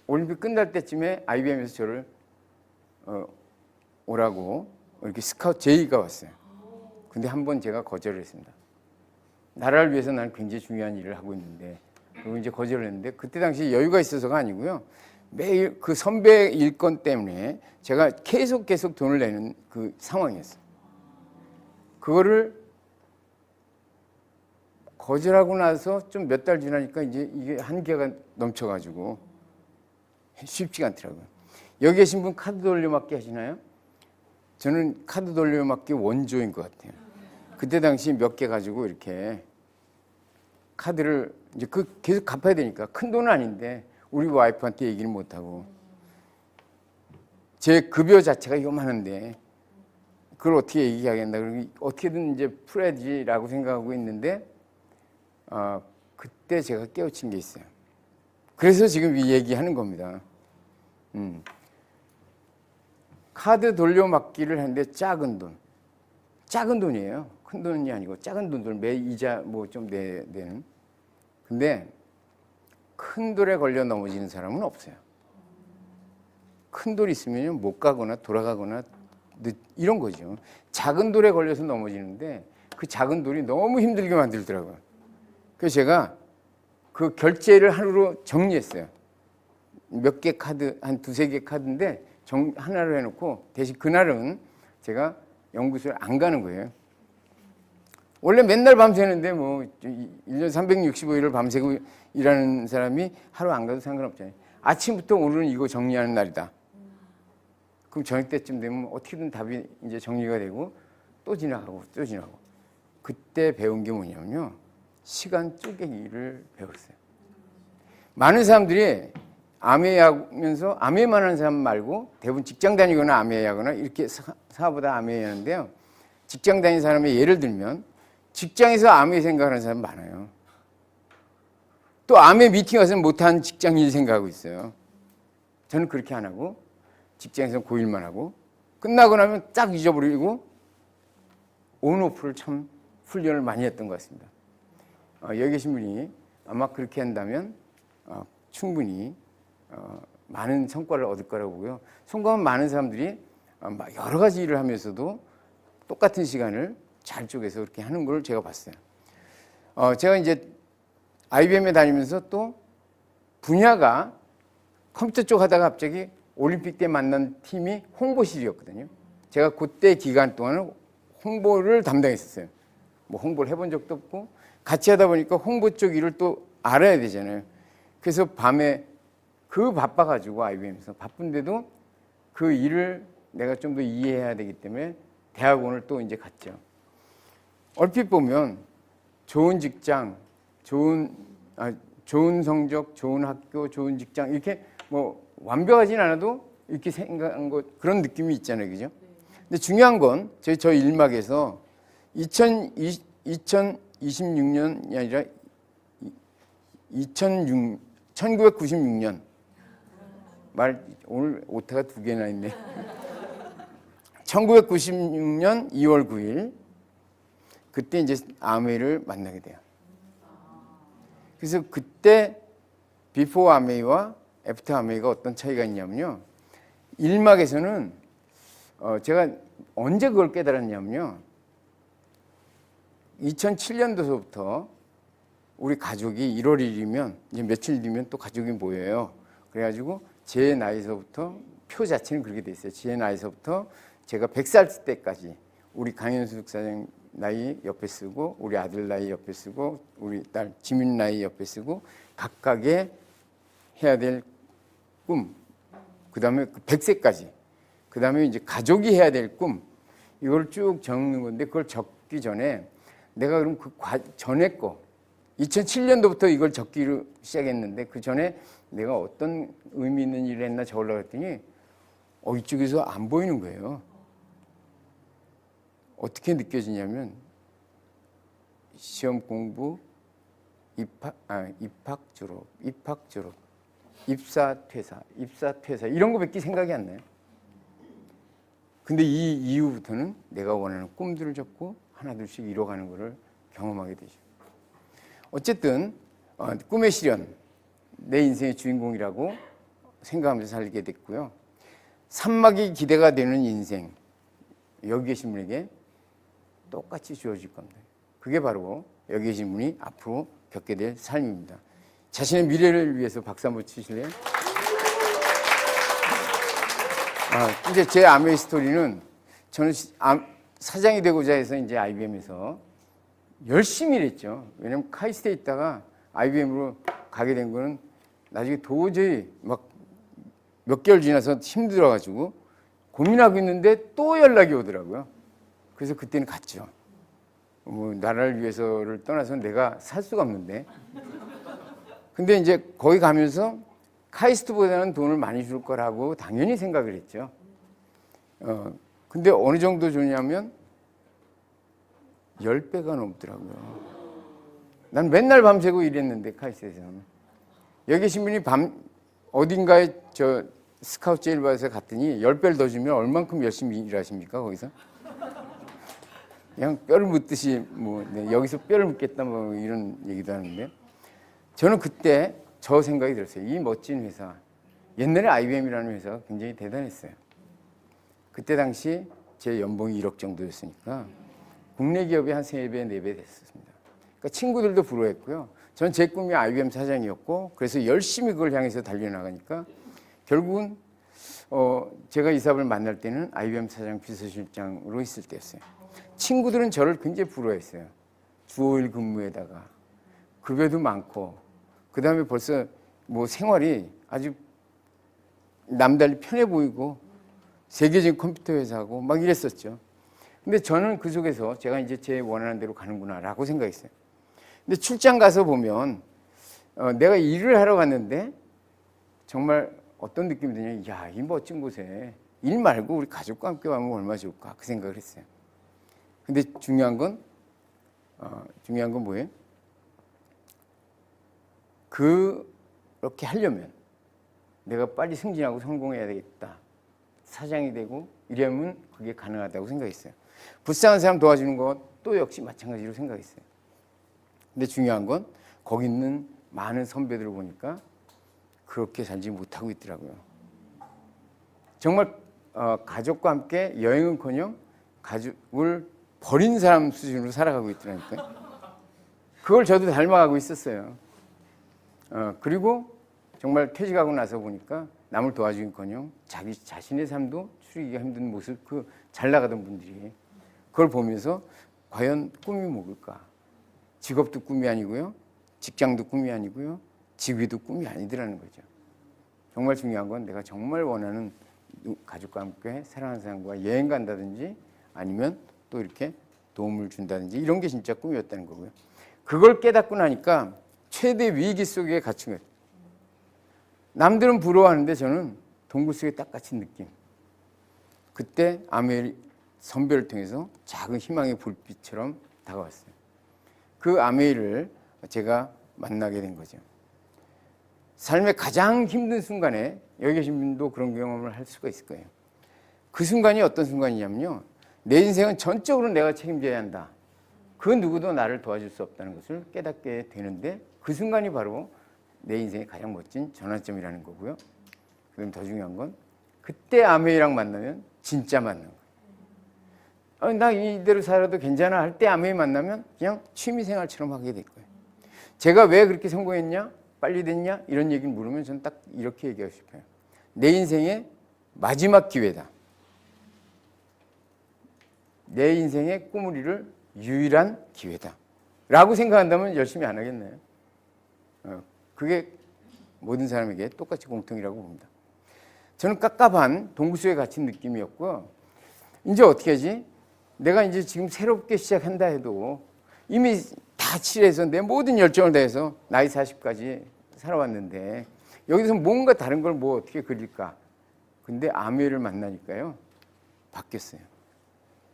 올림픽 끝날 때쯤에 IBM에서 저를 오라고 이렇게 스카우트 제의가 왔어요. 근데 한 번 제가 거절을 했습니다. 나라를 위해서 나는 굉장히 중요한 일을 하고 있는데 그리고 이제 거절을 했는데 그때 당시 여유가 있어서가 아니고요. 매일 그 선배 일건 때문에 제가 계속 돈을 내는 그 상황이었어요. 그거를 거절하고 나서 좀 몇 달 지나니까 이제 이게 한계가 넘쳐가지고 쉽지가 않더라고요. 여기 계신 분 카드 돌려막기 하시나요? 저는 카드 돌려막기 원조인 것 같아요. 그때 당시 몇 개 가지고 이렇게 카드를 이제 계속 갚아야 되니까 큰 돈은 아닌데 우리 와이프한테 얘기를 못하고 제 급여 자체가 요만한데 그걸 어떻게 얘기하겠나 그러고 어떻게든 이제 풀어야지라고 생각하고 있는데 그때 제가 깨우친 게 있어요. 그래서 지금 이 얘기하는 겁니다. 카드 돌려막기를 하는데 작은 돈이에요. 큰 돈이 아니고 작은 돈들 매 이자 뭐 좀 내는. 근데 큰 돌에 걸려 넘어지는 사람은 없어요. 큰 돌이 있으면 못 가거나 돌아가거나 이런 거죠. 작은 돌에 걸려서 넘어지는데 그 작은 돌이 너무 힘들게 만들더라고요. 그래서 제가 그 결제를 하루로 정리했어요. 몇 개 카드, 한 두세 개 카드인데 하나로 해놓고 대신 그날은 제가 연구소를 안 가는 거예요. 원래 맨날 밤새는데 뭐 1년 365일을 밤새고 일하는 사람이 하루 안 가도 상관없잖아요. 아침부터 오늘은 이거 정리하는 날이다. 그럼 저녁 때쯤 되면 어떻게든 답이 이제 정리가 되고 또 지나가고 또 지나가고. 그때 배운 게 뭐냐면요. 시간 쪼개기를 배웠어요. 많은 사람들이 아메하면서 아메만 하는 사람 말고 대부분 직장 다니거나 아메하거나 이렇게 사업보다 아메하는데요. 직장 다니는 사람의 예를 들면 직장에서 아메 생각하는 사람 많아요. 또 아메 미팅 가서 못한 직장인 생각하고 있어요. 저는 그렇게 안 하고 직장에서 고일만 하고 끝나고 나면 딱 잊어버리고 온오프를 참 훈련을 많이 했던 것 같습니다. 여기 계신 분이 아마 그렇게 한다면 충분히 많은 성과를 얻을 거라고 보고요. 성공한 많은 사람들이 여러 가지 일을 하면서도 똑같은 시간을 잘 쪼개서 그렇게 하는 걸 제가 봤어요. 제가 이제 IBM에 다니면서 또 분야가 컴퓨터 쪽 하다가 갑자기 올림픽 때 만난 팀이 홍보실이었거든요. 제가 그때 기간 동안은 홍보를 담당했었어요. 뭐 홍보를 해본 적도 없고 같이 하다 보니까 홍보 쪽 일을 또 알아야 되잖아요. 그래서 밤에 바빠가지고 IBM에서 바쁜데도 그 일을 내가 좀 더 이해해야 되기 때문에 대학원을 또 이제 갔죠. 얼핏 보면 좋은 직장, 좋은 성적, 좋은 학교, 좋은 직장 이렇게 뭐 완벽하진 않아도 이렇게 생각한 것 그런 느낌이 있잖아요, 그죠? 근데 중요한 건 저 1막에서 2026년이 아니라 1996년 오늘 오타가 두 개나 있네. 1996년 2월 9일 그때 이제 아메이를 만나게 돼요. 그래서 그때 비포 아메이와 애프터 아메이가 어떤 차이가 있냐면요. 1막에서는 제가 언제 그걸 깨달았냐면요. 2007년도서부터 우리 가족이 1월 1일이면 이제 며칠 뒤면 또 가족이 모여요. 그래가지고 제 나이서부터 표 자체는 그렇게 돼 있어요. 제 나이서부터 제가 100살 때까지 우리 강현수 사장 나이 옆에 쓰고 우리 아들 나이 옆에 쓰고 우리 딸 지민 나이 옆에 쓰고 각각의 해야 될 꿈, 그 다음에 100세까지, 그 다음에 이제 가족이 해야 될 꿈, 이걸 쭉 적는 건데 그걸 적기 전에 내가 그럼 전에 거 2007년도부터 이걸 적기로 시작했는데 그 전에 내가 어떤 의미 있는 일을 했나 적으려고 했더니 이쪽에서 안 보이는 거예요. 어떻게 느껴지냐면 시험 공부, 입학 졸업, 입사 퇴사 이런 거밖에 생각이 안 나요. 근데 이 이후부터는 내가 원하는 꿈들을 적고 하나둘씩 이뤄가는 것을 경험하게 되죠. 어쨌든 꿈의 실현, 내 인생의 주인공이라고 생각하면서 살게 됐고요. 산막이 기대가 되는 인생, 여기 계신 분에게 똑같이 주어질 겁니다. 그게 바로 여기 계신 분이 앞으로 겪게 될 삶입니다. 자신의 미래를 위해서 박수 한번 치실래요? 이제 제 아메이 스토리는 저는 사장이 되고자 해서 이제 IBM에서 열심히 일했죠. 왜냐면 카이스트에 있다가 IBM으로 가게 된 거는 나중에 도저히 막 몇 개월 지나서 힘들어가지고 고민하고 있는데 또 연락이 오더라고요. 그래서 그때는 갔죠. 뭐 나라를 위해서를 떠나서 내가 살 수가 없는데. 근데 이제 거기 가면서 카이스트보다는 돈을 많이 줄 거라고 당연히 생각을 했죠. 근데 어느 정도 주냐면 10배가 넘더라고요. 난 맨날 밤새고 일했는데 카이스트에서는. 여기 계신 분이 어딘가에 스카우트 제일바에서 갔더니 10배를 더 주면 얼만큼 열심히 일하십니까 거기서? 그냥 뼈를 묻듯이 뭐 네, 여기서 뼈를 묻겠다 뭐 이런 얘기도 하는데 저는 그때 저 생각이 들었어요. 이 멋진 회사, 옛날에 IBM이라는 회사가 굉장히 대단했어요. 그때 당시 제 연봉이 1억 정도였으니까 국내 기업이 한 3배, 4배 됐었습니다. 그러니까 친구들도 부러워했고요. 전 제 꿈이 IBM 사장이었고 그래서 열심히 그걸 향해서 달려나가니까 결국은 제가 이사업을 만날 때는 IBM 사장 비서실장으로 있을 때였어요. 친구들은 저를 굉장히 부러워했어요. 주 5일 근무에다가 급여도 많고 그 다음에 벌써 뭐 생활이 아주 남달리 편해 보이고 세계적인 컴퓨터 회사고 막 이랬었죠. 근데 저는 그 속에서 제가 이제 제 원하는 대로 가는구나라고 생각했어요. 근데 출장 가서 보면 내가 일을 하러 갔는데 정말 어떤 느낌이 드냐, 야, 이 멋진 곳에 일 말고 우리 가족과 함께 가면 얼마나 좋을까 그 생각을 했어요. 근데 중요한 건 뭐예요? 그렇게 하려면 내가 빨리 승진하고 성공해야 되겠다. 사장이 되고 이러면 그게 가능하다고 생각했어요. 불쌍한 사람 도와주는 것도 역시 마찬가지로 생각했어요. 근데 중요한 건 거기 있는 많은 선배들을 보니까 그렇게 살지 못하고 있더라고요. 정말 가족과 함께 여행은커녕 가족을 버린 사람 수준으로 살아가고 있더라니까요. 그걸 저도 닮아가고 있었어요. 그리고 정말 퇴직하고 나서 보니까 남을 도와주긴커녕 자기 자신의 삶도 추리기가 힘든 모습, 그 잘 나가던 분들이 그걸 보면서 과연 꿈이 뭘까? 직업도 꿈이 아니고요, 직장도 꿈이 아니고요, 직위도 꿈이 아니더라는 거죠. 정말 중요한 건 내가 정말 원하는 가족과 함께 사랑하는 사람과 여행 간다든지 아니면 또 이렇게 도움을 준다든지 이런 게 진짜 꿈이었다는 거고요. 그걸 깨닫고 나니까 최대 위기 속에 갇힌 거예요. 남들은 부러워하는데 저는 동굴 속에 딱 갇힌 느낌. 그때 아메이 선배를 통해서 작은 희망의 불빛처럼 다가왔어요. 그 아메이를 제가 만나게 된 거죠. 삶의 가장 힘든 순간에 여기 계신 분도 그런 경험을 할 수가 있을 거예요. 그 순간이 어떤 순간이냐면요, 내 인생은 전적으로 내가 책임져야 한다. 그 누구도 나를 도와줄 수 없다는 것을 깨닫게 되는데 그 순간이 바로 내 인생의 가장 멋진 전환점이라는 거고요. 그럼 더 중요한 건 그때 아메이랑 만나면 진짜 만난 거예요. 나 이대로 살아도 괜찮아 할 때 아메이 만나면 그냥 취미생활처럼 하게 될 거예요. 제가 왜 그렇게 성공했냐? 빨리 됐냐? 이런 얘기를 물으면 저는 딱 이렇게 얘기하고 싶어요. 내 인생의 마지막 기회다. 내 인생의 꿈을 이룰 유일한 기회다. 라고 생각한다면 열심히 안 하겠네요. 그게 모든 사람에게 똑같이 공통이라고 봅니다. 저는 깝깝한 동굴속에 갇힌 느낌이었고요. 이제 어떻게 하지? 내가 이제 지금 새롭게 시작한다 해도 이미 다 칠해서 내 모든 열정을 다해서 나이 40까지 살아왔는데 여기서 뭔가 다른 걸 뭐 어떻게 그릴까? 근데 아메이를 만나니까요, 바뀌었어요.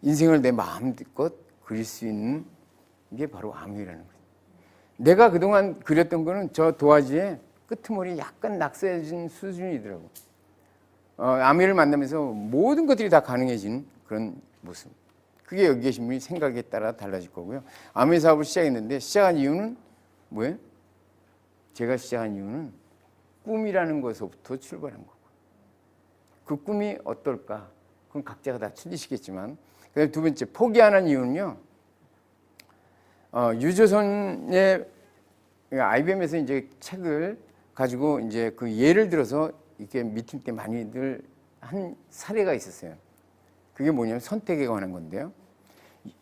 인생을 내 마음껏 그릴 수 있는 게 바로 아메이라는 거예요. 내가 그동안 그렸던 거는 저 도화지에 끄트머리 약간 낙서해진 수준이더라고. 아메이를 만나면서 모든 것들이 다 가능해진 그런 모습. 그게 여기 계신 분이 생각에 따라 달라질 거고요. 아메이 사업을 시작했는데 시작한 이유는 뭐예요? 제가 시작한 이유는 꿈이라는 것부터 출발한 거고. 그 꿈이 어떨까? 그건 각자가 다 틀리시겠지만. 그다음에 두 번째, 포기 안 한 이유는요. 유조선의 IBM에서 이제 책을 가지고 이제 그 예를 들어서 이렇게 미팅 때 많이들 한 사례가 있었어요. 그게 뭐냐면 선택에 관한 건데요.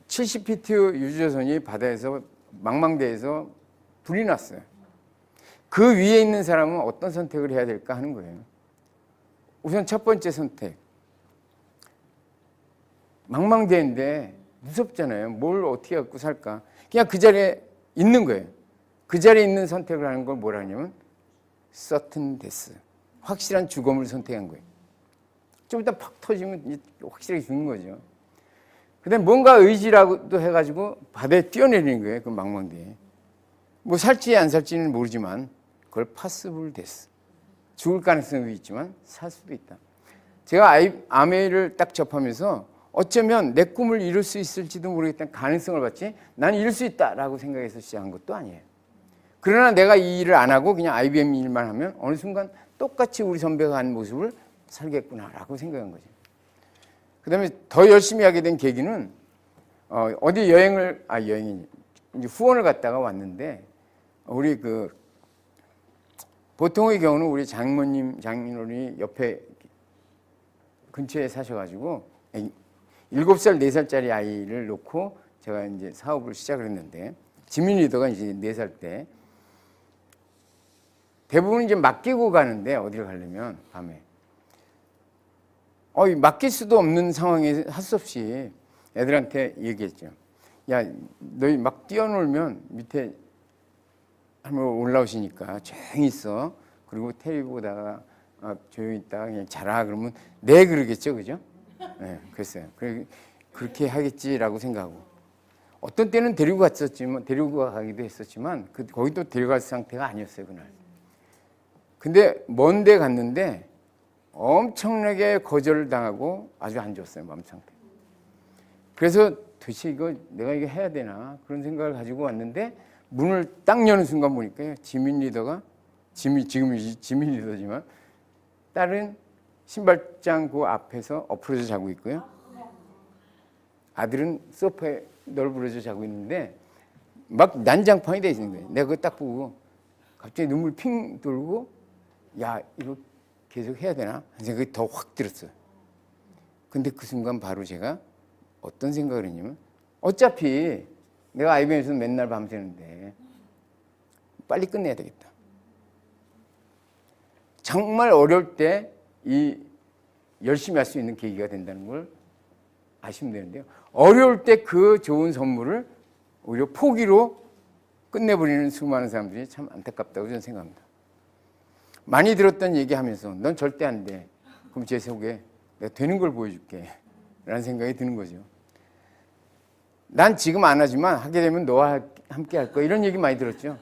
70피트 유조선이 바다에서 망망대해서 불이 났어요. 그 위에 있는 사람은 어떤 선택을 해야 될까 하는 거예요. 우선 첫 번째 선택. 망망대해인데 무섭잖아요. 뭘 어떻게 갖고 살까? 그냥 그 자리에 있는 거예요. 그 자리에 있는 선택을 하는 걸 뭐라 하냐면 certain death. 확실한 죽음을 선택한 거예요. 좀 이따 팍 터지면 확실하게 죽는 거죠. 그다음에 뭔가 의지라도 해가지고 바다에 뛰어내리는 거예요. 그 망망대에. 뭐 살지 안 살지는 모르지만 그걸 possible death. 죽을 가능성도 있지만 살 수도 있다. 제가 아메이를 딱 접하면서 어쩌면 내 꿈을 이룰 수 있을지도 모르겠다는 가능성을 봤지 나는 이룰 수 있다라고 생각해서 시작한 것도 아니에요. 그러나 내가 이 일을 안 하고 그냥 IBM 일만 하면 어느 순간 똑같이 우리 선배가 한 모습을 살겠구나라고 생각한 거죠. 그 다음에 더 열심히 하게 된 계기는 어디 여행이 이제 후원을 갔다가 왔는데 우리 보통의 경우는 우리 장인어른이 옆에 근처에 사셔가지고 7살, 4살짜리 아이를 놓고 제가 이제 사업을 시작을 했는데 지민 리더가 이제 4살 때 대부분 이제 맡기고 가는데 어디를 가려면 밤에 맡길 수도 없는 상황에 할 수 없이 애들한테 얘기했죠. 야, 너희 막 뛰어놀면 밑에 한번 올라오시니까 조용히 있어. 그리고 텔레비 보다가 조용히 있다가 그냥 자라 그러면 네 그러겠죠, 그죠? 네, 그랬어요. 그렇게 하겠지라고 생각하고 어떤 때는 데리고 가기도 했었지만 거기도 데려갈 상태가 아니었어요 그날. 근데 먼데 갔는데 엄청나게 거절을 당하고 아주 안 좋았어요 마음 상태. 그래서 도대체 내가 이거 해야 되나 그런 생각을 가지고 왔는데 문을 딱 여는 순간 보니까 지민 리더가 지금 지민 리더지만 딸은 신발장 그 앞에서 엎어져 자고 있고요. 아들은 소파에 널브러져 자고 있는데 막 난장판이 돼 있는 거예요. 내가 그거 딱 보고 갑자기 눈물 핑 돌고 야 이거 계속 해야 되나 하는 생각이 더 확 들었어요. 근데 그 순간 바로 제가 어떤 생각을 했냐면 어차피 내가 IBM에서 맨날 밤새는데 빨리 끝내야 되겠다. 정말 어려울 때 이 열심히 할 수 있는 계기가 된다는 걸 아시면 되는데요. 어려울 때 그 좋은 선물을 오히려 포기로 끝내버리는 수많은 사람들이 참 안타깝다고 저는 생각합니다. 많이 들었던 얘기하면서 넌 절대 안 돼. 그럼 제 속에 내가 되는 걸 보여줄게. 라는 생각이 드는 거죠. 난 지금 안 하지만 하게 되면 너와 함께 할 거야. 이런 얘기 많이 들었죠.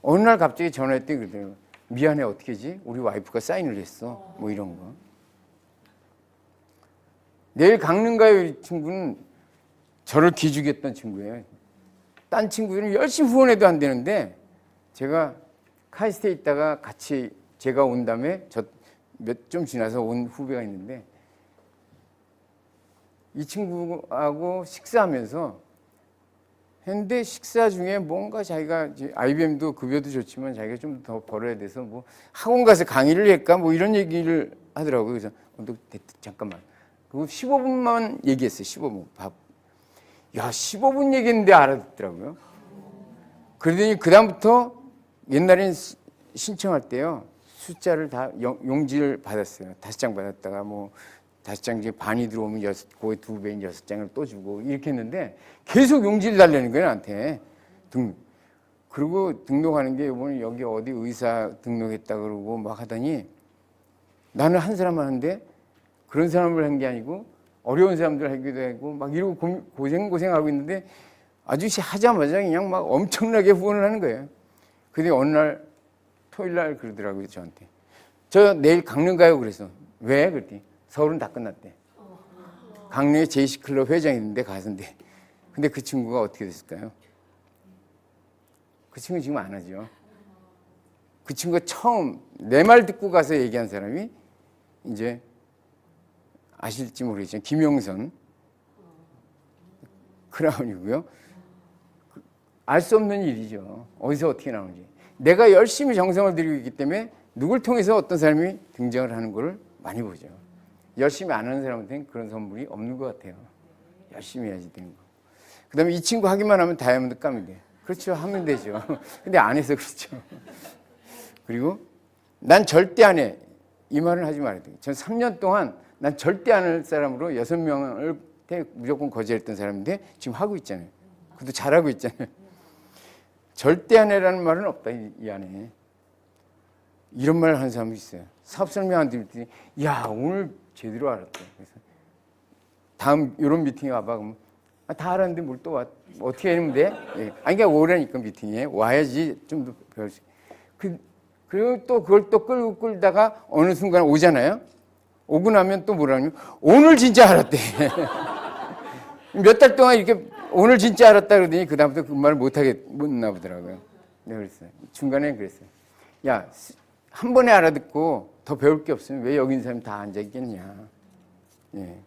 어느 날 갑자기 전화했더니 그러더라고요. 미안해 어떻게 하지? 우리 와이프가 사인을 했어. 뭐 이런 거. 내일 강릉가요 이 친구는 저를 기죽였던 친구예요. 딴 친구들은 열심히 후원해도 안 되는데 제가 카이스트에 있다가 같이 제가 온 다음에 좀 지나서 온 후배가 있는데 이 친구하고 식사하면서 했는데 식사 중에 뭔가 자기가 IBM도 급여도 좋지만 자기가 좀 더 벌어야 돼서 뭐 학원 가서 강의를 할까 뭐 이런 얘기를 하더라고요. 그래서 너 잠깐만. 그리고 15분만 얘기했어요. 15분. 야 15분 얘기했는데 알아듣더라고요. 그러더니 그다음부터 옛날엔 신청할 때요. 숫자를 다 용지를 받았어요. 5장 받았다가 뭐 5장 중에 반이 들어오면 그거의 2배인 6장을 또 주고 이렇게 했는데 계속 용지를 달라는 거예요 나한테. 그리고 등록하는 게 이번에 여기 어디 의사 등록했다 그러고 막 하더니 나는 한 사람 하는데 그런 사람을 한 게 아니고 어려운 사람들 하기도 하고 막 이러고 고생하고 있는데 아주 하자마자 그냥 막 엄청나게 후원을 하는 거예요. 근데 어느 날 토요일 날 그러더라고요 저한테. 저 내일 강릉 가요 그래서. 왜? 그랬더니 서울은 다 끝났대. 강릉에 제이시클럽 회장이 있는데 가서인데. 근데 그 친구가 어떻게 됐을까요? 그 친구 지금 안 하죠. 그 친구가 처음 내 말 듣고 가서 얘기한 사람이 이제 아실지 모르겠지만 김용선 크라운이고요. 알 수 없는 일이죠. 어디서 어떻게 나오는지. 내가 열심히 정성을 들이고 있기 때문에 누굴 통해서 어떤 사람이 등장을 하는 걸 많이 보죠. 열심히 안 하는 사람한테는 그런 선물이 없는 것 같아요. 열심히 해야지 되는 거. 그 다음에 이 친구 하기만 하면 다이아몬드 까면 돼요. 그렇죠. 하면 되죠. 근데 안 해서 그렇죠. 그리고 난 절대 안 해. 이 말을 하지 말아야 돼요. 전 3년 동안 난 절대 안 할 사람으로 6명을 무조건 거절했던 사람인데 지금 하고 있잖아요. 그것도 잘하고 있잖아요. 절대 안 해라는 말은 없다 이 안에. 이런 말을 하는 사람도 있어요. 사업 설명하는데 야 오늘 제대로 알았다. 그래서 다음 이런 미팅에 와봐. 그러면 다 알았는데 뭘 또 와. 어떻게 하면 돼? 예. 아니 그러니까 오라니까 미팅에 와야지 좀 더 배울 수. 그리고 또 그걸 또 끌고 끌다가 어느 순간 오잖아요. 오고 나면 또 뭐라냐면 오늘 진짜 알았대. 몇 달 동안 이렇게 오늘 진짜 알았다 그러더니 그다음부터 그 말을 못나 보더라고요. 내가 그랬어요. 중간에 그랬어요. 야, 한 번에 알아듣고 더 배울 게 없으면 왜 여기 있는 사람이 다 앉아 있겠냐. 예.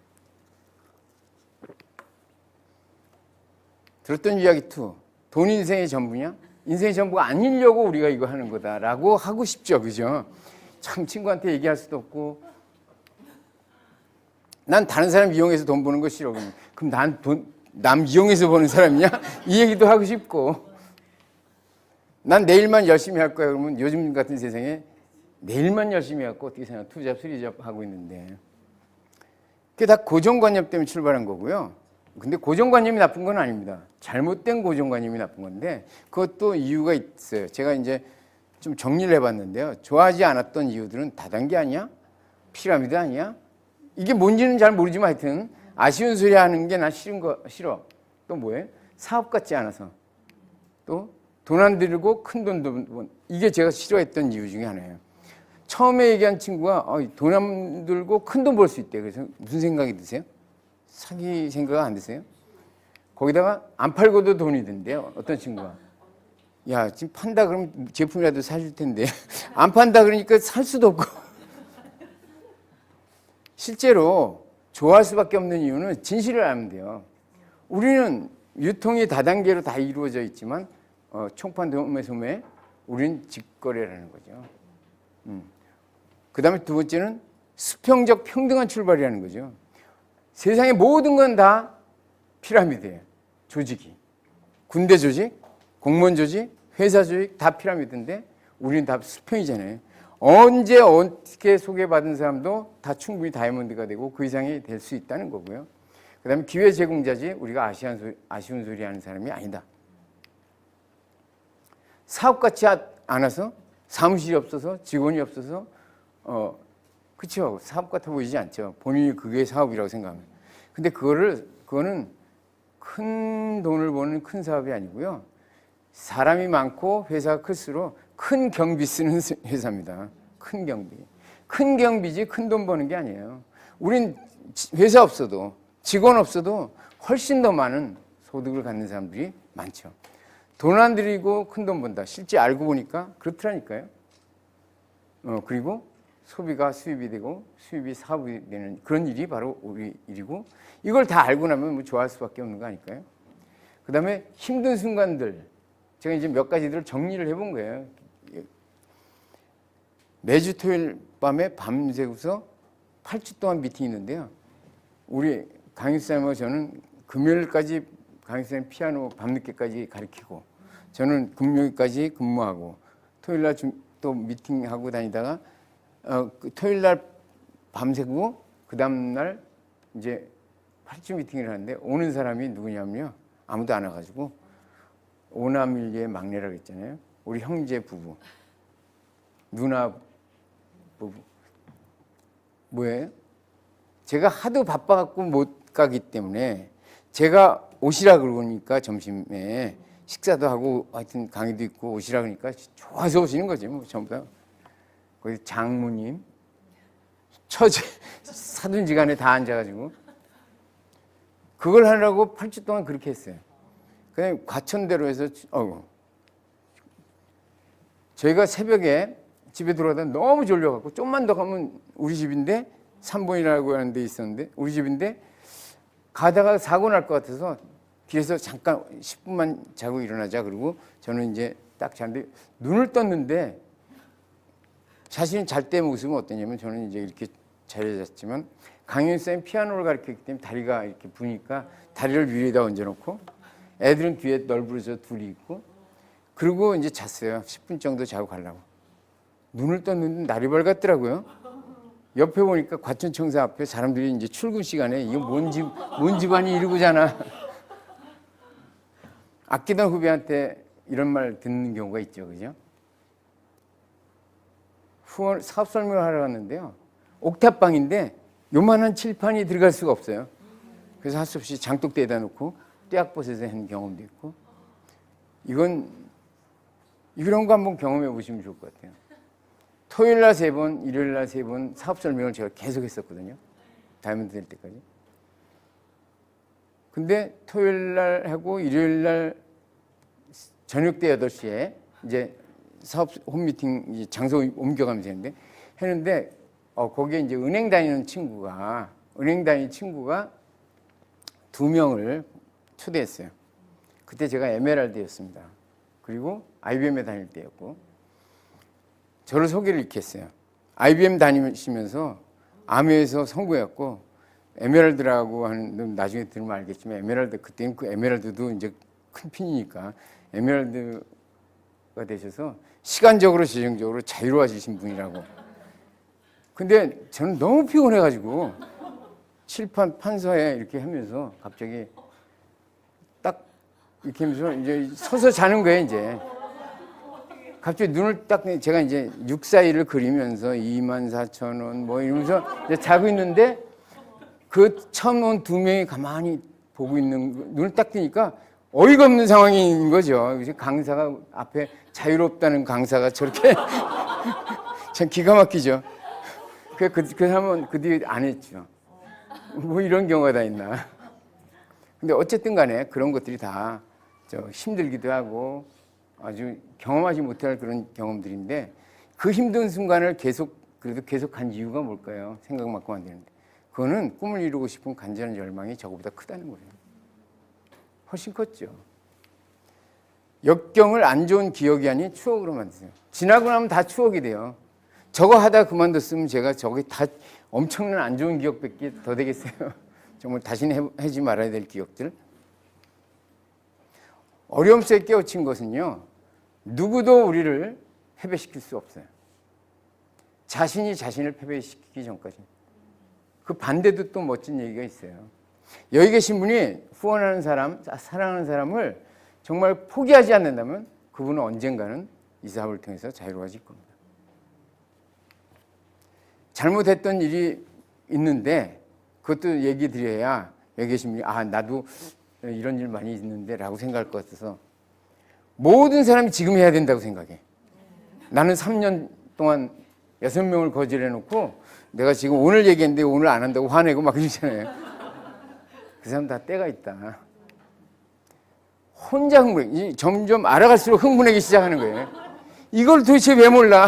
들었던 이야기 2. 돈 인생의 전부냐? 인생의 전부가 아니려고 우리가 이거 하는 거다라고 하고 싶죠. 그죠? 참 친구한테 얘기할 수도 없고 난 다른 사람 이용해서 돈 버는 거 싫어. 그럼 남 이용해서 버는 사람이냐? 이 얘기도 하고 싶고 난 내일만 열심히 할 거야. 그러면 요즘 같은 세상에 내일만 열심히 하고 어떻게 생각해? 투잡, 쓰리잡 하고 있는데 그게 다 고정관념 때문에 출발한 거고요. 근데 고정관념이 나쁜 건 아닙니다. 잘못된 고정관념이 나쁜 건데 그것도 이유가 있어요. 제가 이제 좀 정리를 해봤는데요. 좋아하지 않았던 이유들은 다단계 아니야? 피라미드 아니야? 이게 뭔지는 잘 모르지만 하여튼 아쉬운 소리 하는 게 난 싫어. 또 뭐예요? 사업 같지 않아서. 또 돈 안 들고 큰 돈도 이게 제가 싫어했던 이유 중에 하나예요. 처음에 얘기한 친구가 돈 안 들고 큰 돈 벌 수 있대. 그래서 무슨 생각이 드세요? 사기 생각 안 드세요? 거기다가 안 팔고도 돈이 든대요. 어떤 친구가. 야, 지금 판다 그러면 제품이라도 사줄 텐데 안 판다 그러니까 살 수도 없고. 실제로 좋아할 수밖에 없는 이유는 진실을 알면 돼요. 우리는 유통이 다단계로 다 이루어져 있지만 총판 도매소매 우리는 직거래라는 거죠. 그 다음에 두 번째는 수평적 평등한 출발이라는 거죠. 세상의 모든 건 다 피라미드예요. 조직이. 군대 조직, 공무원 조직, 회사 조직 다 피라미드인데 우리는 다 수평이잖아요. 언제 어떻게 소개받은 사람도 다 충분히 다이아몬드가 되고 그 이상이 될 수 있다는 거고요. 그 다음에 기회 제공자지 우리가 아쉬운 소리 하는 사람이 아니다. 사업 같지 않아서 사무실이 없어서 직원이 없어서 그렇죠. 사업 같아 보이지 않죠. 본인이 그게 사업이라고 생각하면. 근데 그거는 큰 돈을 버는 큰 사업이 아니고요. 사람이 많고 회사가 클수록 큰 경비 쓰는 회사입니다. 큰 경비. 큰 경비지 큰 돈 버는 게 아니에요. 우린 회사 없어도 직원 없어도 훨씬 더 많은 소득을 갖는 사람들이 많죠. 돈 안 들이고 큰 돈 번다. 실제 알고 보니까 그렇더라니까요. 그리고 소비가 수입이 되고 수입이 사업이 되는 그런 일이 바로 우리 일이고 이걸 다 알고 나면 뭐 좋아할 수밖에 없는 거 아닐까요? 그 다음에 힘든 순간들 제가 이제 몇 가지들을 정리를 해본 거예요. 매주 토요일 밤에 밤새고서 8주 동안 미팅이 있는데요. 우리 강일사님하고 저는 금요일까지 강일사님 피아노 밤늦게까지 가르치고 저는 금요일까지 근무하고 토요일날 또 미팅하고 다니다가 토요일날 밤새고 그 다음날 이제 8주 미팅을 하는데 오는 사람이 누구냐면요. 아무도 안 와가지고 오나밀리의 막내라고 했잖아요. 우리 형제 부부. 누나 부부. 뭐예요? 제가 하도 바빠갖고 못 가기 때문에 제가 오시라 그러니까 점심에 식사도 하고 하여튼 강의도 있고 오시라 그러니까 좋아서 오시는 거지 뭐 전부 다. 거기 장모님, 처제, 사돈지간에 다 앉아가지고 그걸 하려고 8주 동안 그렇게 했어요. 그냥 과천대로 해서 저희가 새벽에 집에 들어가다 너무 졸려갖고 좀만 더 가면 우리 집인데 3번이라고 하는 데 있었는데 우리 집인데 가다가 사고 날 것 같아서 뒤에서 잠깐 10분만 자고 일어나자 그러고 저는 이제 딱 자는데 눈을 떴는데 자신이 잘 때 모습은 어떠냐면 저는 이제 이렇게 자리에 잤지만 강연 쌤 피아노를 가르쳤기 때문에 다리가 이렇게 부니까 다리를 위에다 얹어놓고 애들은 뒤에 널브러져 둘이 있고 그리고 이제 잤어요. 10분 정도 자고 가려고. 눈을 떴는데 날이 밝았더라고요. 옆에 보니까 과천청사 앞에 사람들이 이제 출근 시간에 이거 뭔 집안이 이러고 자나. 아끼던 후배한테 이런 말 듣는 경우가 있죠. 그죠? 후원 사업 설명을 하러 갔는데요. 옥탑방인데 요만한 칠판이 들어갈 수가 없어요. 그래서 할 수 없이 장독대에다 놓고 떼약벗어서 한 경험도 있고 이런 거 한번 경험해 보시면 좋을 것 같아요. 토요일 날 3번, 일요일 날 3번 사업 설명을 제가 계속 했었거든요. 다이아몬드 될 때까지. 근데 토요일 날 하고 일요일 날 저녁 때 8시에 이제 사업 홈미팅 장소 옮겨가면서 했는데 거기에 이제 은행 다니는 친구가 2명을 초대했어요. 그때 제가 에메랄드였습니다. 그리고 IBM에 다닐 때였고 저를 소개를 이렇게 했어요. IBM 다니시면서 아메에서 성공했고 에메랄드라고 하는 나중에 들으면 알겠지만 에메랄드 그때는 그 에메랄드도 이제 큰 핀이니까 에메랄드가 되셔서 시간적으로 재정적으로 자유로워지신 분이라고. 근데 저는 너무 피곤해가지고 칠판 판서에 이렇게 하면서 갑자기 딱 이렇게 하면서 이제 서서 자는 거예요. 이제 갑자기 눈을 딱 제가 이제 641을 그리면서 24,000원 뭐 이러면서 이제 자고 있는데 그 처음 온 2명이 가만히 보고 있는 눈을 딱 뜨니까 어이가 없는 상황인 거죠. 강사가 앞에 자유롭다는 강사가 저렇게 참 기가 막히죠. 그 사람은 그 뒤에 안 했죠. 뭐 이런 경우가 다 있나. 근데 어쨌든 간에 그런 것들이 다 힘들기도 하고 아주 경험하지 못할 그런 경험들인데 그 힘든 순간을 그래도 계속 간 이유가 뭘까요? 생각만큼 안 되는데. 그거는 꿈을 이루고 싶은 간절한 열망이 저거보다 크다는 거예요. 훨씬 컸죠. 역경을 안 좋은 기억이 아닌 추억으로 만드세요. 지나고 나면 다 추억이 돼요. 저거 하다 그만뒀으면 제가 저게 다 엄청난 안 좋은 기억밖에 더 되겠어요. 정말 다시는 하지 말아야 될 기억들. 어려움 속에 깨우친 것은요. 누구도 우리를 패배시킬 수 없어요. 자신이 자신을 패배시키기 전까지. 그 반대도 또 멋진 얘기가 있어요. 여기 계신 분이 후원하는 사람, 사랑하는 사람을 정말 포기하지 않는다면 그분은 언젠가는 이 사업을 통해서 자유로워질 겁니다. 잘못했던 일이 있는데 그것도 얘기 드려야 여기 계신 분이 나도 이런 일 많이 있는데 라고 생각할 것 같아서 모든 사람이 지금 해야 된다고 생각해. 나는 3년 동안 6명을 거절해놓고 내가 지금 오늘 얘기했는데 오늘 안 한다고 화내고 막 그러잖아요. 그 사람 다 때가 있다. 혼자 흥분해. 점점 알아갈수록 흥분하기 시작하는 거예요. 이걸 도대체 왜 몰라?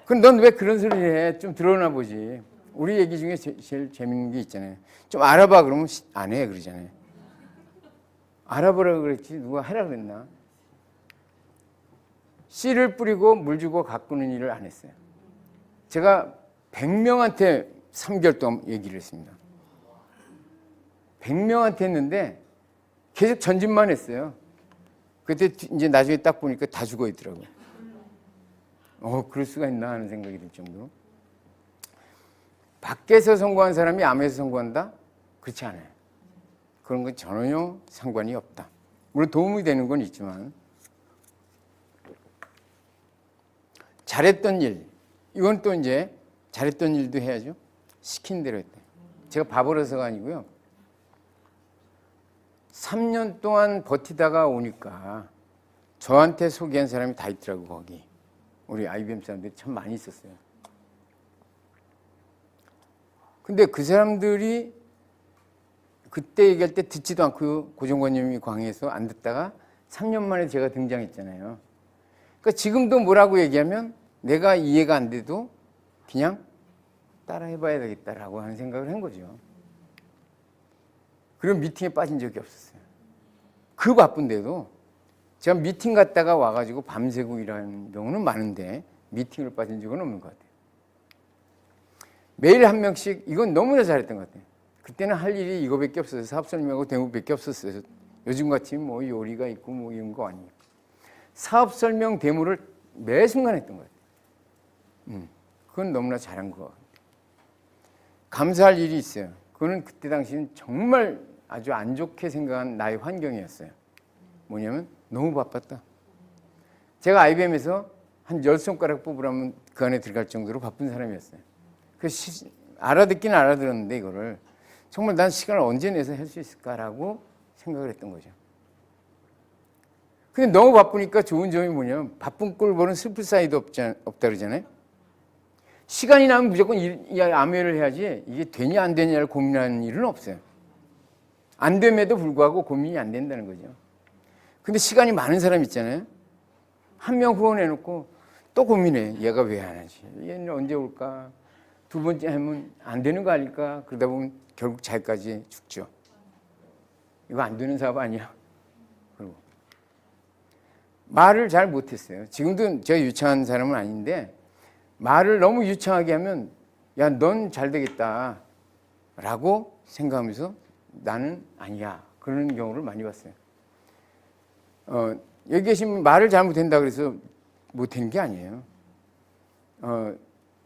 그럼 넌 왜 그런 소리를 해? 좀 들어나 보지. 우리 얘기 중에 제일 재밌는 게 있잖아요. 좀 알아봐 그러면 안 해 그러잖아요. 알아보라고 그랬지 누가 하라 그랬나? 씨를 뿌리고 물 주고 가꾸는 일을 안 했어요. 제가 100명한테 3개월 동안 얘기를 했습니다. 100명한테 했는데 계속 전진만 했어요. 그때 이제 나중에 딱 보니까 다 죽어 있더라고요. 그럴 수가 있나 하는 생각이 들 정도로. 밖에서 성공한 사람이 암에서 성공한다? 그렇지 않아요. 그런 건 전혀 상관이 없다. 물론 도움이 되는 건 있지만 잘했던 일, 이건 또 이제 잘했던 일도 해야죠. 시킨 대로 했다. 제가 바보라서가 아니고요. 3년 동안 버티다가 오니까 저한테 소개한 사람이 다 있더라고 거기. 우리 IBM 사람들이 참 많이 있었어요. 근데 그 사람들이 그때 얘기할 때 듣지도 않고 고정관념이 강해서 안 듣다가 3년 만에 제가 등장했잖아요. 그러니까 지금도 뭐라고 얘기하면 내가 이해가 안 돼도 그냥 따라 해봐야 되겠다라고 하는 생각을 한 거죠. 그런 미팅에 빠진 적이 없었어요. 그 바쁜데도 제가 미팅 갔다가 와가지고 밤새고 일하는 경우는 많은데 미팅을 빠진 적은 없는 것 같아요. 매일 한 명씩 이건 너무나 잘했던 것 같아요. 그때는 할 일이 이거밖에 없었어요. 사업 설명하고 데모밖에 없었어요. 요즘같이 뭐 요리가 있고 뭐 이런 거 아니에요. 사업 설명 데모를 매 순간 했던 것 같아요. 그건 너무나 잘한 것 같아요. 감사할 일이 있어요. 그거는 그때 당시는 정말 아주 안 좋게 생각한 나의 환경이었어요. 뭐냐면 너무 바빴다. 제가 IBM에서 한 10손가락 뽑으라면 그 안에 들어갈 정도로 바쁜 사람이었어요. 그래서 알아듣긴 알아들었는데 이거를 정말 난 시간을 언제 내서 할 수 있을까라고 생각을 했던 거죠. 근데 너무 바쁘니까 좋은 점이 뭐냐면 바쁜 꼴 보는 슬플 사이도 없다 그러잖아요. 시간이 나면 무조건 암회를 해야지 이게 되냐 안 되냐를 고민하는 일은 없어요. 안 됨에도 불구하고 고민이 안 된다는 거죠. 근데 시간이 많은 사람 있잖아요. 한 명 후원해놓고 또 고민해. 얘가 왜 안 하지? 얘는 언제 올까? 두 번째 하면 안 되는 거 아닐까? 그러다 보면 결국 자기까지 죽죠. 이거 안 되는 사업 아니야? 그리고 말을 잘 못했어요. 지금도 제가 유창한 사람은 아닌데 말을 너무 유창하게 하면 야, 넌 잘 되겠다 라고 생각하면서 나는 아니야. 그런 경우를 많이 봤어요. 여기 계시면 말을 잘못한다 그래서 못하는 게 아니에요.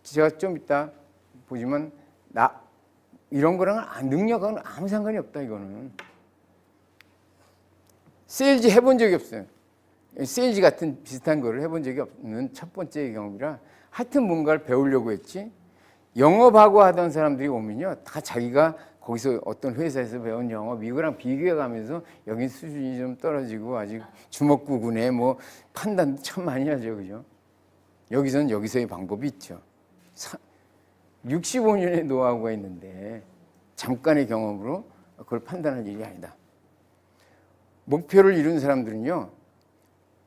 제가 좀 이따 보지만 이런 거랑 능력하고는 아무 상관이 없다 이거는. 세일즈 해본 적이 없어요. 세일즈 같은 비슷한 거를 해본 적이 없는 첫 번째 경험이라 하여튼 뭔가를 배우려고 했지. 영업하고 하던 사람들이 오면요, 다 자기가 거기서 어떤 회사에서 배운 영어 미국이랑 비교해가면서 여긴 수준이 좀 떨어지고 아직 주먹구구네 뭐 판단도 참 많이 하죠, 그죠? 여기서는 여기서의 방법이 있죠. 65년의 노하우가 있는데 잠깐의 경험으로 그걸 판단할 일이 아니다. 목표를 이룬 사람들은요,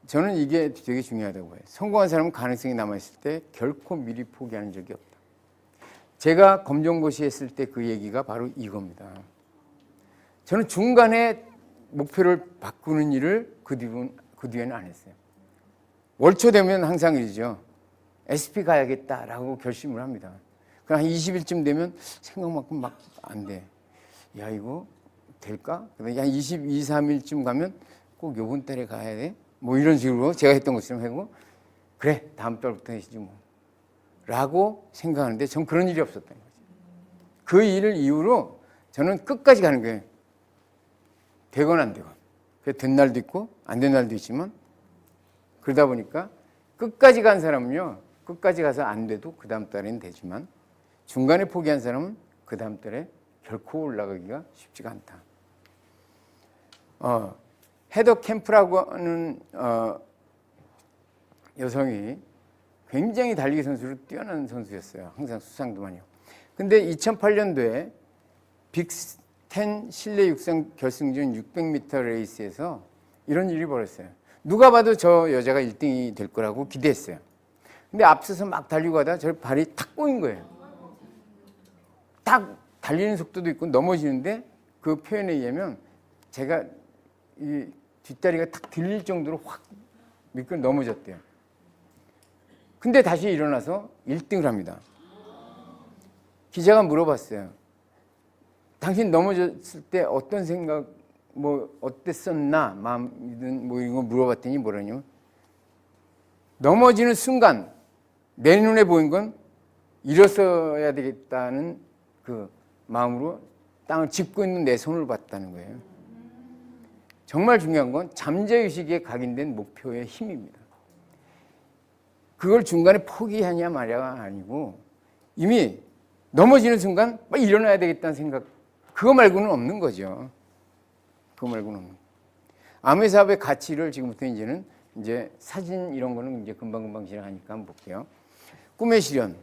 저는 이게 되게 중요하다고 해요. 성공한 사람은 가능성이 남아있을 때 결코 미리 포기하는 적이 없다. 제가 검정고시 했을 때 그 얘기가 바로 이겁니다. 저는 중간에 목표를 바꾸는 일을 그 뒤에는 안 했어요. 월초 되면 항상 이러죠. SP 가야겠다라고 결심을 합니다. 그럼 한 20일쯤 되면 생각만큼 막 안 돼. 야, 이거 될까? 한 22, 3일쯤 가면 꼭 요번 달에 가야 돼? 뭐 이런 식으로 제가 했던 것처럼 하고 그래, 다음 달부터 해야지 뭐. 라고 생각하는데 전 그런 일이 없었던 거죠. 그 일을 이후로 저는 끝까지 가는 거예요. 되건 안 되건. 된 날도 있고 안 된 날도 있지만 그러다 보니까 끝까지 간 사람은요. 끝까지 가서 안 돼도 그 다음 달에는 되지만 중간에 포기한 사람은 그 다음 달에 결코 올라가기가 쉽지가 않다. 헤더 캠프라고 하는 여성이 굉장히 달리기 선수로 뛰어난 선수였어요. 항상 수상도 많이 하고. 근데 2008년도에 빅10 실내 육상 결승전 600m 레이스에서 이런 일이 벌어졌어요. 누가 봐도 저 여자가 1등이 될 거라고 기대했어요. 근데 앞서서 막 달리고 가다가 저 발이 탁 꼬인 거예요. 딱 달리는 속도도 있고 넘어지는데 그 표현에 의하면 제가 이 뒷다리가 탁 들릴 정도로 확 미끄러 넘어졌대요. 근데 다시 일어나서 1등을 합니다. 기자가 물어봤어요. 당신 넘어졌을 때 어떤 생각, 뭐 어땠었나, 마음이든 뭐 이런 거 물어봤더니 뭐라냐면 넘어지는 순간 내 눈에 보인 건 일어서야 되겠다는 그 마음으로 땅을 짚고 있는 내 손을 봤다는 거예요. 정말 중요한 건 잠재의식에 각인된 목표의 힘입니다. 그걸 중간에 포기하냐 말이야 아니고 이미 넘어지는 순간 막 일어나야 되겠다는 생각 그거 말고는 없는 거죠. 그거 말고는 없는. 암회 사업의 가치를 지금부터 이제 사진 이런 거는 이제 금방금방 지나가니까 한번 볼게요. 꿈의 실현.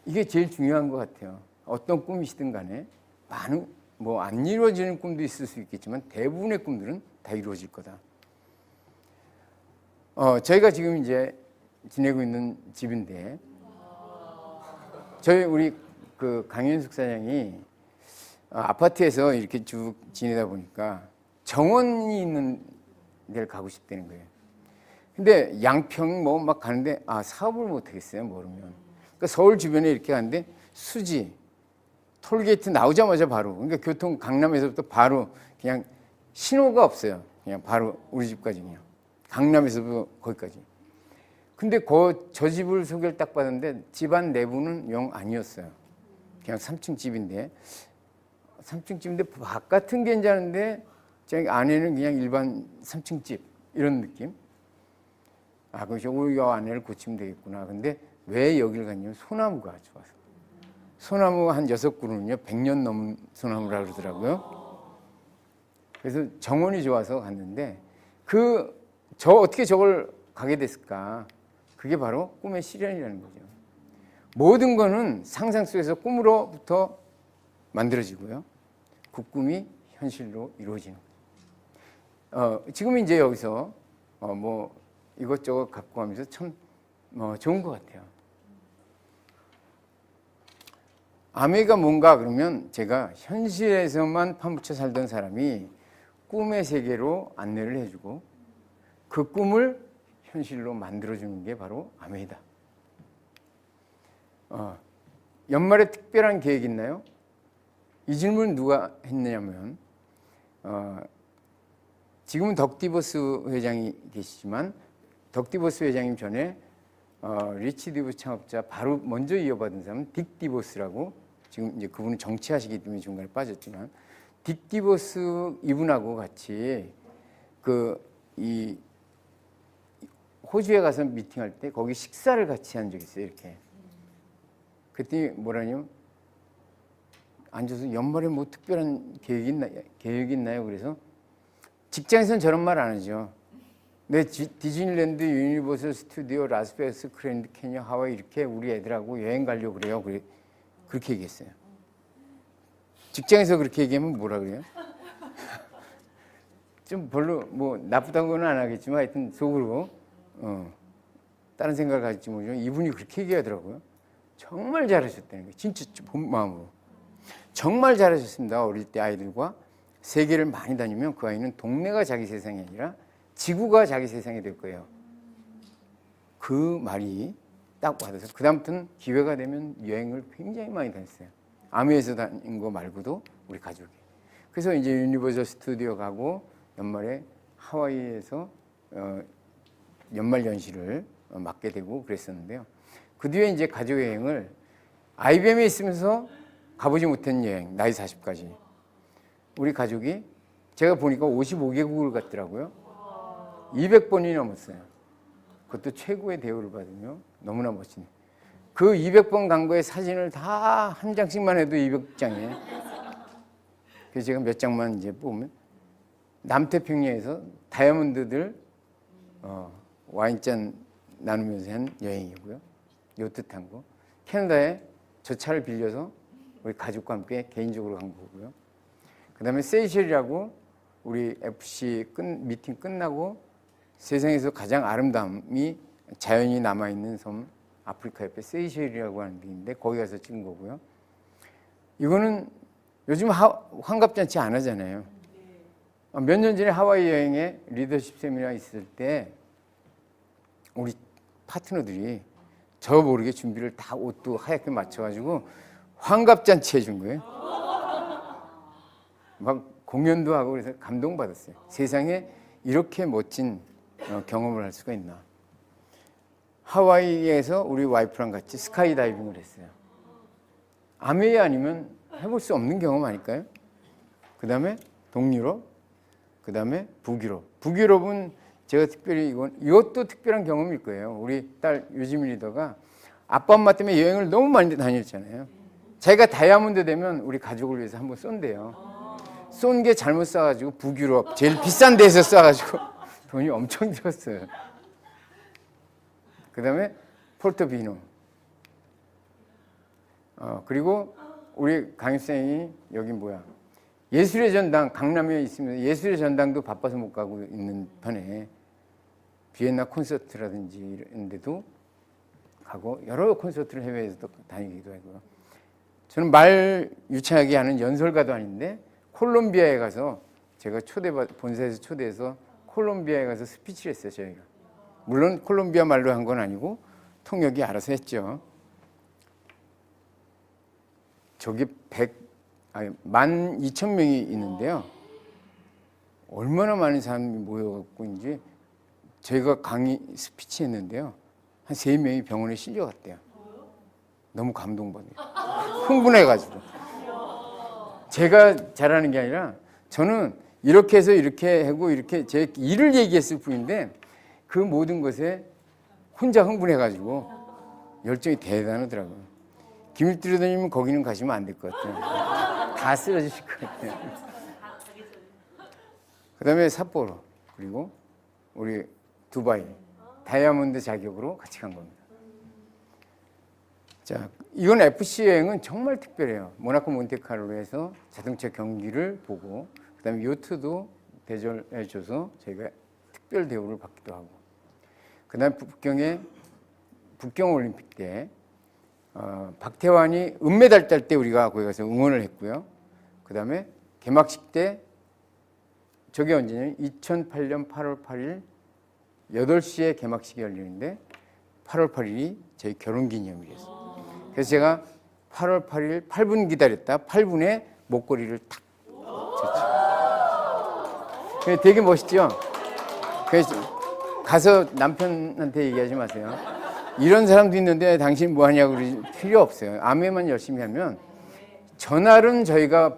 이게 제일 중요한 것 같아요. 어떤 꿈이시든 간에 많은 뭐 안 이루어지는 꿈도 있을 수 있겠지만 대부분의 꿈들은 다 이루어질 거다. 저희가 지금 이제 지내고 있는 집인데 우리 그 강현숙 사장이 아파트에서 이렇게 쭉 지내다 보니까 정원이 있는 데를 가고 싶다는 거예요. 근데 양평 뭐 막 가는데 사업을 못 하겠어요 모르면. 그러니까 서울 주변에 이렇게 가는데 수지 톨게이트 나오자마자 바로 그러니까 교통 강남에서부터 바로 그냥 신호가 없어요. 그냥 바로 우리 집까지 그냥 강남에서부터 거기까지. 근데 저 집을 소개를 딱 받았는데 집안 내부는 영 아니었어요. 그냥 3층 집인데 3층 집인데 바깥은 괜찮은데 저기 안에는 그냥 일반 3층 집 이런 느낌. 그래서 이 안에를 고치면 되겠구나. 근데 왜 여기를 갔냐면 소나무가 좋아서. 소나무 한 6그루는요 100년 넘은 소나무라 그러더라고요. 그래서 정원이 좋아서 갔는데 어떻게 저걸 가게 됐을까? 그게 바로 꿈의 실현이라는 거죠. 모든 거는 상상 속에서 꿈으로부터 만들어지고요. 그 꿈이 현실로 이루어지는 거예요. 지금 이제 여기서 뭐 이것저것 갖고 가면서 참 좋은 것 같아요. 아메가 뭔가 그러면 제가 현실에서만 파묻혀 살던 사람이 꿈의 세계로 안내를 해주고 그 꿈을 현실로 만들어주는 게 바로 아메이다. 연말에 특별한 계획 있나요? 이 질문 누가 했냐면 지금은 덕디버스 회장이 계시지만 덕디버스 회장님 전에 리치 디보스 창업자 바로 먼저 이어받은 사람은 딕 디보스라고, 지금 이제 그분은 정치하시기 때문에 중간에 빠졌지만 딕 디보스 이분하고 같이 이 호주에 가서 미팅할 때 거기 식사를 같이 한 적이 있어요. 이렇게. 그랬더니 뭐라냐면 앉아서 연말에 뭐 특별한 계획이 있나요? 그래서 직장에서는 저런 말 안 하죠. 내 디즈니랜드, 유니버설 스튜디오, 라스베가스, 그랜드 캐니언, 하와이 이렇게 우리 애들하고 여행 가려고 그래요. 그렇게 얘기했어요. 직장에서 그렇게 얘기하면 뭐라 그래요? 좀 별로 뭐 나쁘다고는 안 하겠지만 하여튼 속으로 다른 생각을 가질지 모르지만 이분이 그렇게 얘기하더라고요. 정말 잘하셨다는 거예요. 진짜 본 마음으로. 정말 잘하셨습니다. 어릴 때 아이들과 세계를 많이 다니면 그 아이는 동네가 자기 세상이 아니라 지구가 자기 세상이 될 거예요. 그 말이 딱 와닿아서 그 다음부터는 기회가 되면 여행을 굉장히 많이 다녔어요. 아메에서 다닌 거 말고도 우리 가족이. 그래서 이제 유니버설 스튜디오 가고 연말에 하와이에서 연말 연시를 맡게 되고 그랬었는데요. 그 뒤에 이제 가족 여행을 IBM에 있으면서 가보지 못한 여행, 나이 40까지. 우리 가족이 제가 보니까 55개국을 갔더라고요. 200번이 넘었어요. 그것도 최고의 대우를 받으며 너무나 멋지네요. 그 200번 간 거에 사진을 다 한 장씩만 해도 200장이에요. 그래서 제가 몇 장만 이제 보면 남태평양에서 다이아몬드들 와인잔 나누면서 한 여행이고요. 요트 탄 거. 캐나다에 저 차를 빌려서 우리 가족과 함께 개인적으로 간 거고요. 그 다음에 세이셸이라고 우리 FC 미팅 끝나고 세상에서 가장 아름다움이 자연이 남아있는 섬 아프리카 옆에 세이셸이라고 하는 데 있는데 거기 가서 찍은 거고요. 이거는 요즘 환갑잔치 안 하잖아요. 몇 년 전에 하와이 여행에 리더십 세미나 있을 때 우리 파트너들이 저 모르게 준비를 다 옷도 하얗게 맞춰가지고 환갑잔치 해준 거예요. 막 공연도 하고 그래서 감동받았어요. 세상에 이렇게 멋진 경험을 할 수가 있나. 하와이에서 우리 와이프랑 같이 스카이다이빙을 했어요. 아메이 아니면 해볼 수 없는 경험 아닐까요? 그 다음에 동유럽, 그 다음에 북유럽. 북유럽은 제가 특별히 이것도 특별한 경험일 거예요. 우리 딸 유지민 리더가 아빠 엄마 때문에 여행을 너무 많이 다녔잖아요. 자기가 다이아몬드 되면 우리 가족을 위해서 한번 쏜대요. 쏜 게 잘못 쏴가지고 북유럽 제일 비싼 데에서 쏴가지고 돈이 엄청 들었어요. 그 다음에 포르토피노. 그리고 우리 강입생이 여기 예술의 전당 강남에 있으면 예술의 전당도 바빠서 못 가고 있는 편에 비엔나 콘서트라든지 이런 데도 가고 여러 콘서트를 해외에서도 다니기도 하고요. 저는 말 유창하게 하는 연설가도 아닌데 콜롬비아에 가서 제가 본사에서 초대해서 콜롬비아에 가서 스피치를 했어요. 저희가. 물론 콜롬비아 말로 한 건 아니고 통역이 알아서 했죠. 저기 12,000명이 있는데요. 얼마나 많은 사람이 모여갖고 이제 저희가 강의 스피치 했는데요. 한 3명이 병원에 실려갔대요. 너무 감동받아요. 흥분해가지고. 제가 잘하는 게 아니라 저는 이렇게 해서 이렇게 하고 이렇게 제 일을 얘기했을 뿐인데 그 모든 것에 혼자 흥분해가지고 열정이 대단하더라고요. 김일두 리더님은 거기는 가시면 안 될 것 같아요. 다 쓰러지실 것 같아요. 그 다음에 삿포로 그리고 우리 두바이 다이아몬드 자격으로 같이 간 겁니다. 자, 이건 FC 여행은 정말 특별해요. 모나코 몬테카를로에서 자동차 경기를 보고 그다음에 요트도 대절해줘서 저희가 특별 대우를 받기도 하고 그다음에 북경 올림픽 때 박태환이 은메달 딸 때 우리가 거기 가서 응원을 했고요. 그다음에 개막식 때 저게 언제냐면 2008년 8월 8일 8시에 개막식이 열리는데 8월 8일이 저희 결혼기념일이었어요. 그래서 제가 8월 8일 8분 기다렸다 8분에 목걸이를 탁 쳤죠. 되게 멋있죠? 그래서 가서 남편한테 얘기하지 마세요. 이런 사람도 있는데 당신 뭐 하냐고 그러지 필요 없어요. 아메만 열심히 하면 전날은 저희가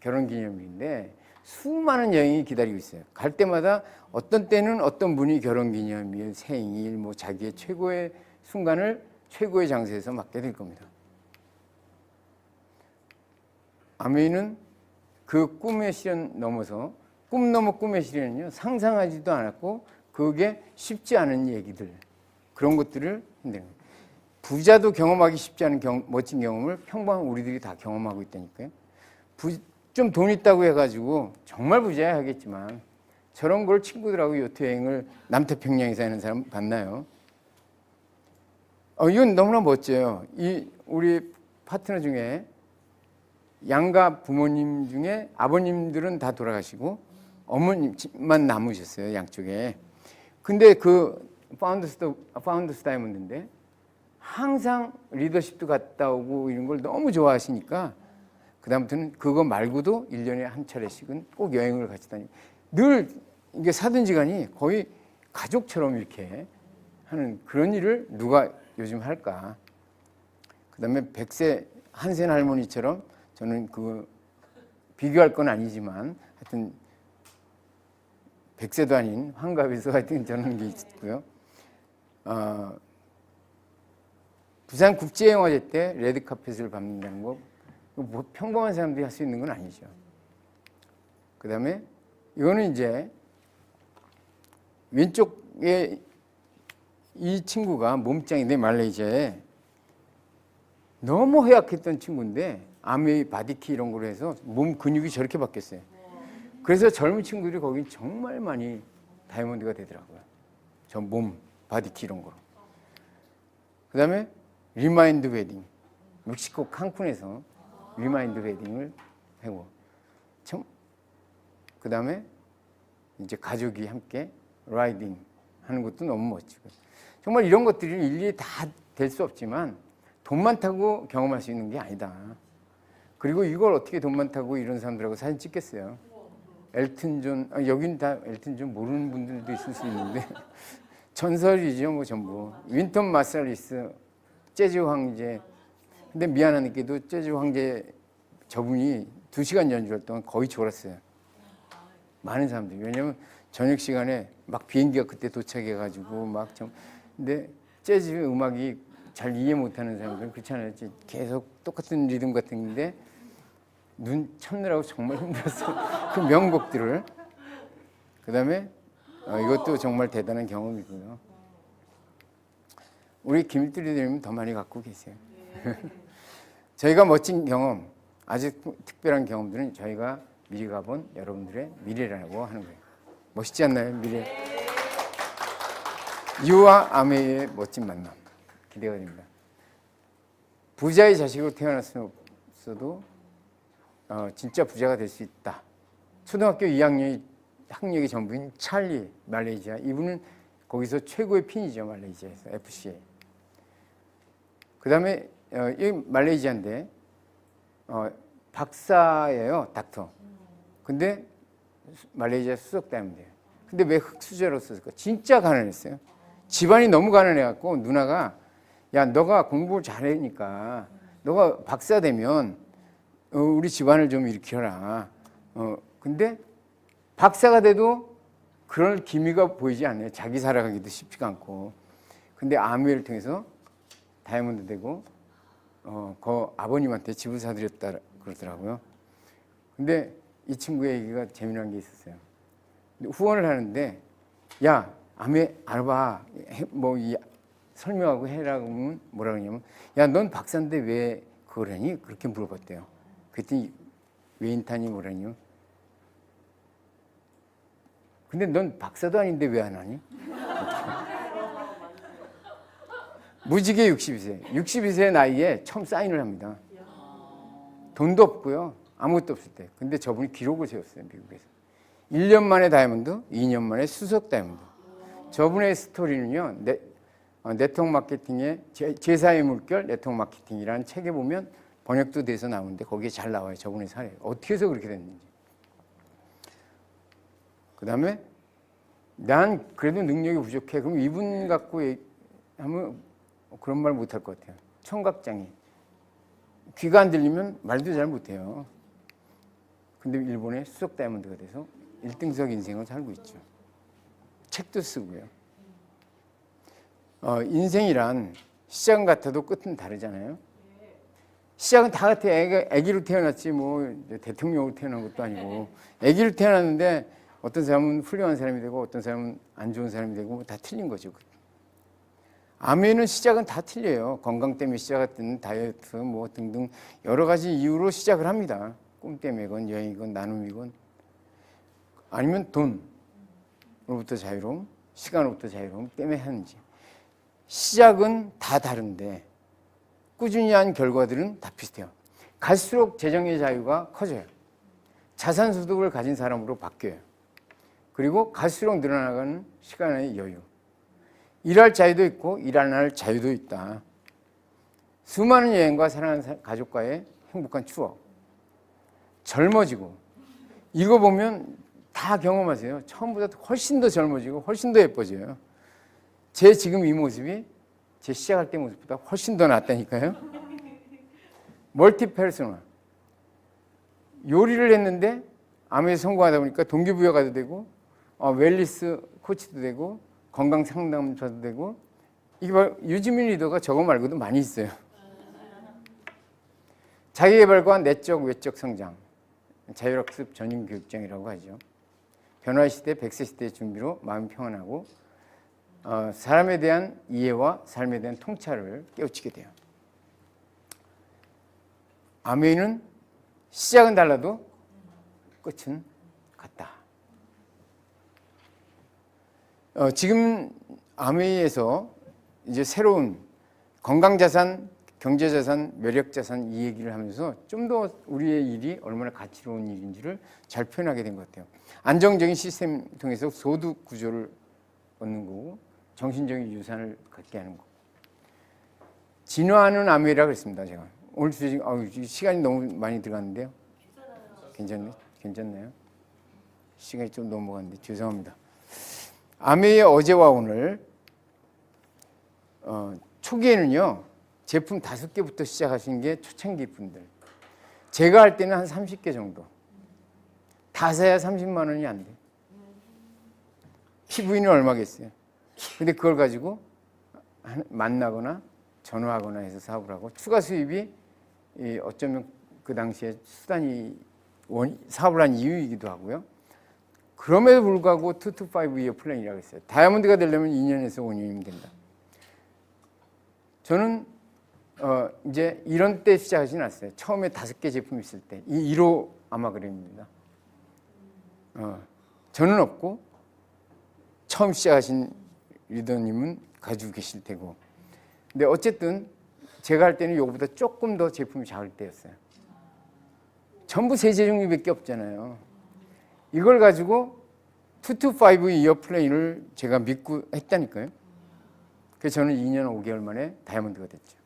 결혼기념일인데 수많은 여행이 기다리고 있어요. 갈 때마다 어떤 때는 어떤 분이 결혼기념일, 생일, 뭐 자기의 최고의 순간을 최고의 장소에서 맞게 될 겁니다. 아메이는 그 꿈의 실현 넘어서 꿈 넘어 꿈의 실현은요 상상하지도 않았고 그게 쉽지 않은 얘기들 그런 것들을 한다는 거예요. 부자도 경험하기 쉽지 않은 멋진 경험을 평범한 우리들이 다 경험하고 있다니까요. 좀 돈 있다고 해가지고 정말 부자야 하겠지만 저런 걸 친구들하고 요트 여행을 남태평양에서 하는 사람 봤나요? 이건 너무나 멋져요. 우리 파트너 중에 양가 부모님 중에 아버님들은 다 돌아가시고 어머님만 남으셨어요. 양쪽에. 근데 그 파운더스 다이몬드인데 항상 리더십도 갔다 오고 이런 걸 너무 좋아하시니까 그다음부터는 그거 말고도 1년에 한 차례씩은 꼭 여행을 같이 다니고 늘 이게 사돈지간이 거의 가족처럼 이렇게 하는 그런 일을 누가 요즘 할까. 그다음에 한센 할머니처럼 저는 비교할 건 아니지만 하여튼 100세도 아닌 환갑에서 하여튼 저런 게 있고요. 부산 국제영화제 때 레드카펫을 밟는다는 거 뭐 평범한 사람들이 할 수 있는 건 아니죠. 그 다음에 이거는 이제 왼쪽에 이 친구가 몸짱인데 말레이시아에 너무 허약했던 친구인데 아메이 바디키 이런 걸로 해서 몸 근육이 저렇게 바뀌었어요. 그래서 젊은 친구들이 거기 정말 많이 다이아몬드가 되더라고요. 저 몸 바디키 이런 거로. 그 다음에 리마인드 웨딩 멕시코 칸쿤에서 리마인드 웨딩을 하고 그 다음에 이제 가족이 함께 라이딩 하는 것도 너무 멋지고 정말 이런 것들이 일일이 다 될 수 없지만 돈 많다고 경험할 수 있는 게 아니다. 그리고 이걸 어떻게 돈 많다고 이런 사람들하고 사진 찍겠어요. 엘튼 존, 여긴 다 엘튼 존 모르는 분들도 있을 수 있는데 전설이죠, 뭐 전부. 윈턴 마살리스, 재즈 황제. 근데 미안하게도 재즈 황제 저분이 2시간 연주할 동안 거의 졸았어요. 많은 사람들이. 왜냐면 저녁 시간에 막 비행기가 그때 도착해가지고 근데 재즈 음악이 잘 이해 못하는 사람들은 그렇잖아요. 계속 똑같은 리듬 같은 건데 눈 참느라고 정말 힘들었어요. 그 명곡들을. 그 다음에 이것도 정말 대단한 경험이고요. 우리 김일들이님 더 많이 갖고 계세요. 저희가 멋진 경험, 아주 특별한 경험들은 저희가 미리 가본 여러분들의 미래라고 하는 거예요. 멋있지 않나요? 미래. 유와 아메이의 멋진 만남 기대가 됩니다. 부자의 자식으로 태어났어도 진짜 부자가 될 수 있다. 초등학교 2학년이 학력이 전부인 찰리 말레이시아. 이분은 거기서 최고의 핀이죠. 말레이시아에서 FCA. 그 다음에 이 말레이시아인데 박사예요. 닥터. 근데 말레이시아 수석 다이아몬드예요. 근데 왜 흑수저로 썼을까? 진짜 가난했어요. 집안이 너무 가난해갖고 누나가 야 너가 공부를 잘하니까 너가 박사 되면 우리 집안을 좀 일으켜라. 근데 박사가 돼도 그럴 기미가 보이지 않아요. 자기 살아가기도 쉽지가 않고. 근데 아메이를 통해서 다이아몬드 되고 그 아버님한테 집을 사드렸다 그러더라고요. 근데 이 친구의 얘기가 재미난 게 있었어요. 후원을 하는데 야 아메 알바 뭐 설명하고 해라 그러면 뭐라 그러냐면 야, 넌 박사인데 왜 그걸 하니? 그렇게 물어봤대요. 그랬더니 외인탄이 뭐라냐면 근데 넌 박사도 아닌데 왜 안 하니? 무지개 62세. 62세 나이에 처음 사인을 합니다. 돈도 없고요. 아무것도 없을 때. 근데 저분이 기록을 세웠어요, 미국에서. 1년 만에 다이아몬드, 2년 만에 수석 다이아몬드. 저분의 스토리는요, 네트워크 마케팅의 제4의 물결 네트워크 마케팅이라는 책에 보면 번역도 돼서 나오는데 거기에 잘 나와요. 저분의 사례. 어떻게 해서 그렇게 됐는지. 그 다음에 난 그래도 능력이 부족해. 그럼 이분 갖고 하면 그런 말 못할 것 같아요. 청각장애. 귀가 안 들리면 말도 잘 못해요. 근데 일본의 수석 다이아몬드가 돼서 1등석 인생을 살고 있죠. 책도 쓰고요. 인생이란 시작은 같아도 끝은 다르잖아요. 시작은 다 같아. 애기로 태어났지 뭐 대통령으로 태어난 것도 아니고 애기로 태어났는데 어떤 사람은 훌륭한 사람이 되고 어떤 사람은 안 좋은 사람이 되고 다 틀린 거죠. 암에는 시작은 다 틀려요. 건강 때문에 시작했든 다이어트 뭐 등등 여러 가지 이유로 시작을 합니다. 꿈 때문이건 여행이건 나눔이건 아니면 돈으로부터 자유로움, 시간으로부터 자유로움 때문에 하는지 시작은 다 다른데 꾸준히 한 결과들은 다 비슷해요. 갈수록 재정의 자유가 커져요. 자산 소득을 가진 사람으로 바뀌어요. 그리고 갈수록 늘어나가는 시간의 여유. 일할 자유도 있고 일할 자유도 있다. 수많은 여행과 사랑하는 가족과의 행복한 추억. 젊어지고 이거 보면 다 경험하세요. 처음보다 훨씬 더 젊어지고 훨씬 더 예뻐져요. 제 지금 이 모습이 제 시작할 때 모습보다 훨씬 더 낫다니까요. 멀티페르소나. 요리를 했는데 암에 성공하다 보니까 동기부여가 되고 웰니스 코치도 되고 건강 상담사도 되고 이게 바로 유지민 리더가 저거 말고도 많이 있어요. 자기개발과 내적 외적 성장, 자율학습 전임 교육장이라고 하죠. 변화의 시대, 100세 시대의 준비로 마음이 평안하고 사람에 대한 이해와 삶에 대한 통찰을 깨우치게 돼요. 아메이는 시작은 달라도 끝은 같다. 지금 아메이에서 이제 새로운 건강자산, 경제자산, 매력자산 이 얘기를 하면서 좀 더 우리의 일이 얼마나 가치로운 일인지를 잘 표현하게 된 것 같아요. 안정적인 시스템 통해서 소득 구조를 얻는 거고 정신적인 유산을 갖게 하는 거. 진화하는 아메이라고 했습니다. 제가 오늘 주제 시간이 너무 많이 들어갔는데요. 괜찮나요? 시간이 좀 넘어갔는데 죄송합니다. 아메이의 어제와 오늘 초기에는요. 제품 5개부터 시작하신 게 초창기 분들. 제가 할 때는 한 30개 정도. 다 사야 30만 원이 안 돼. PV는 얼마겠어요? 근데 그걸 가지고 만나거나 전화하거나 해서 사업을 하고 추가 수입이 어쩌면 그 당시에 수단이 사업을 한 이유이기도 하고요. 그럼에도 불구하고 2 to 5 year 플랜이라고 했어요. 다이아몬드가 되려면 2년에서 5년이면 된다. 저는 이제 이런 때 시작하진 않았어요. 처음에 5개 제품 있을 때 이 1호 아마그램입니다. 저는 없고 처음 시작하신 리더님은 가지고 계실 테고. 근데 어쨌든 제가 할 때는 이거보다 조금 더 제품이 작을 때였어요. 전부 세제 종류밖에 없잖아요. 이걸 가지고 2 to 5 year 플랜을 제가 믿고 했다니까요. 그래서 저는 2년 5개월 만에 다이아몬드가 됐죠.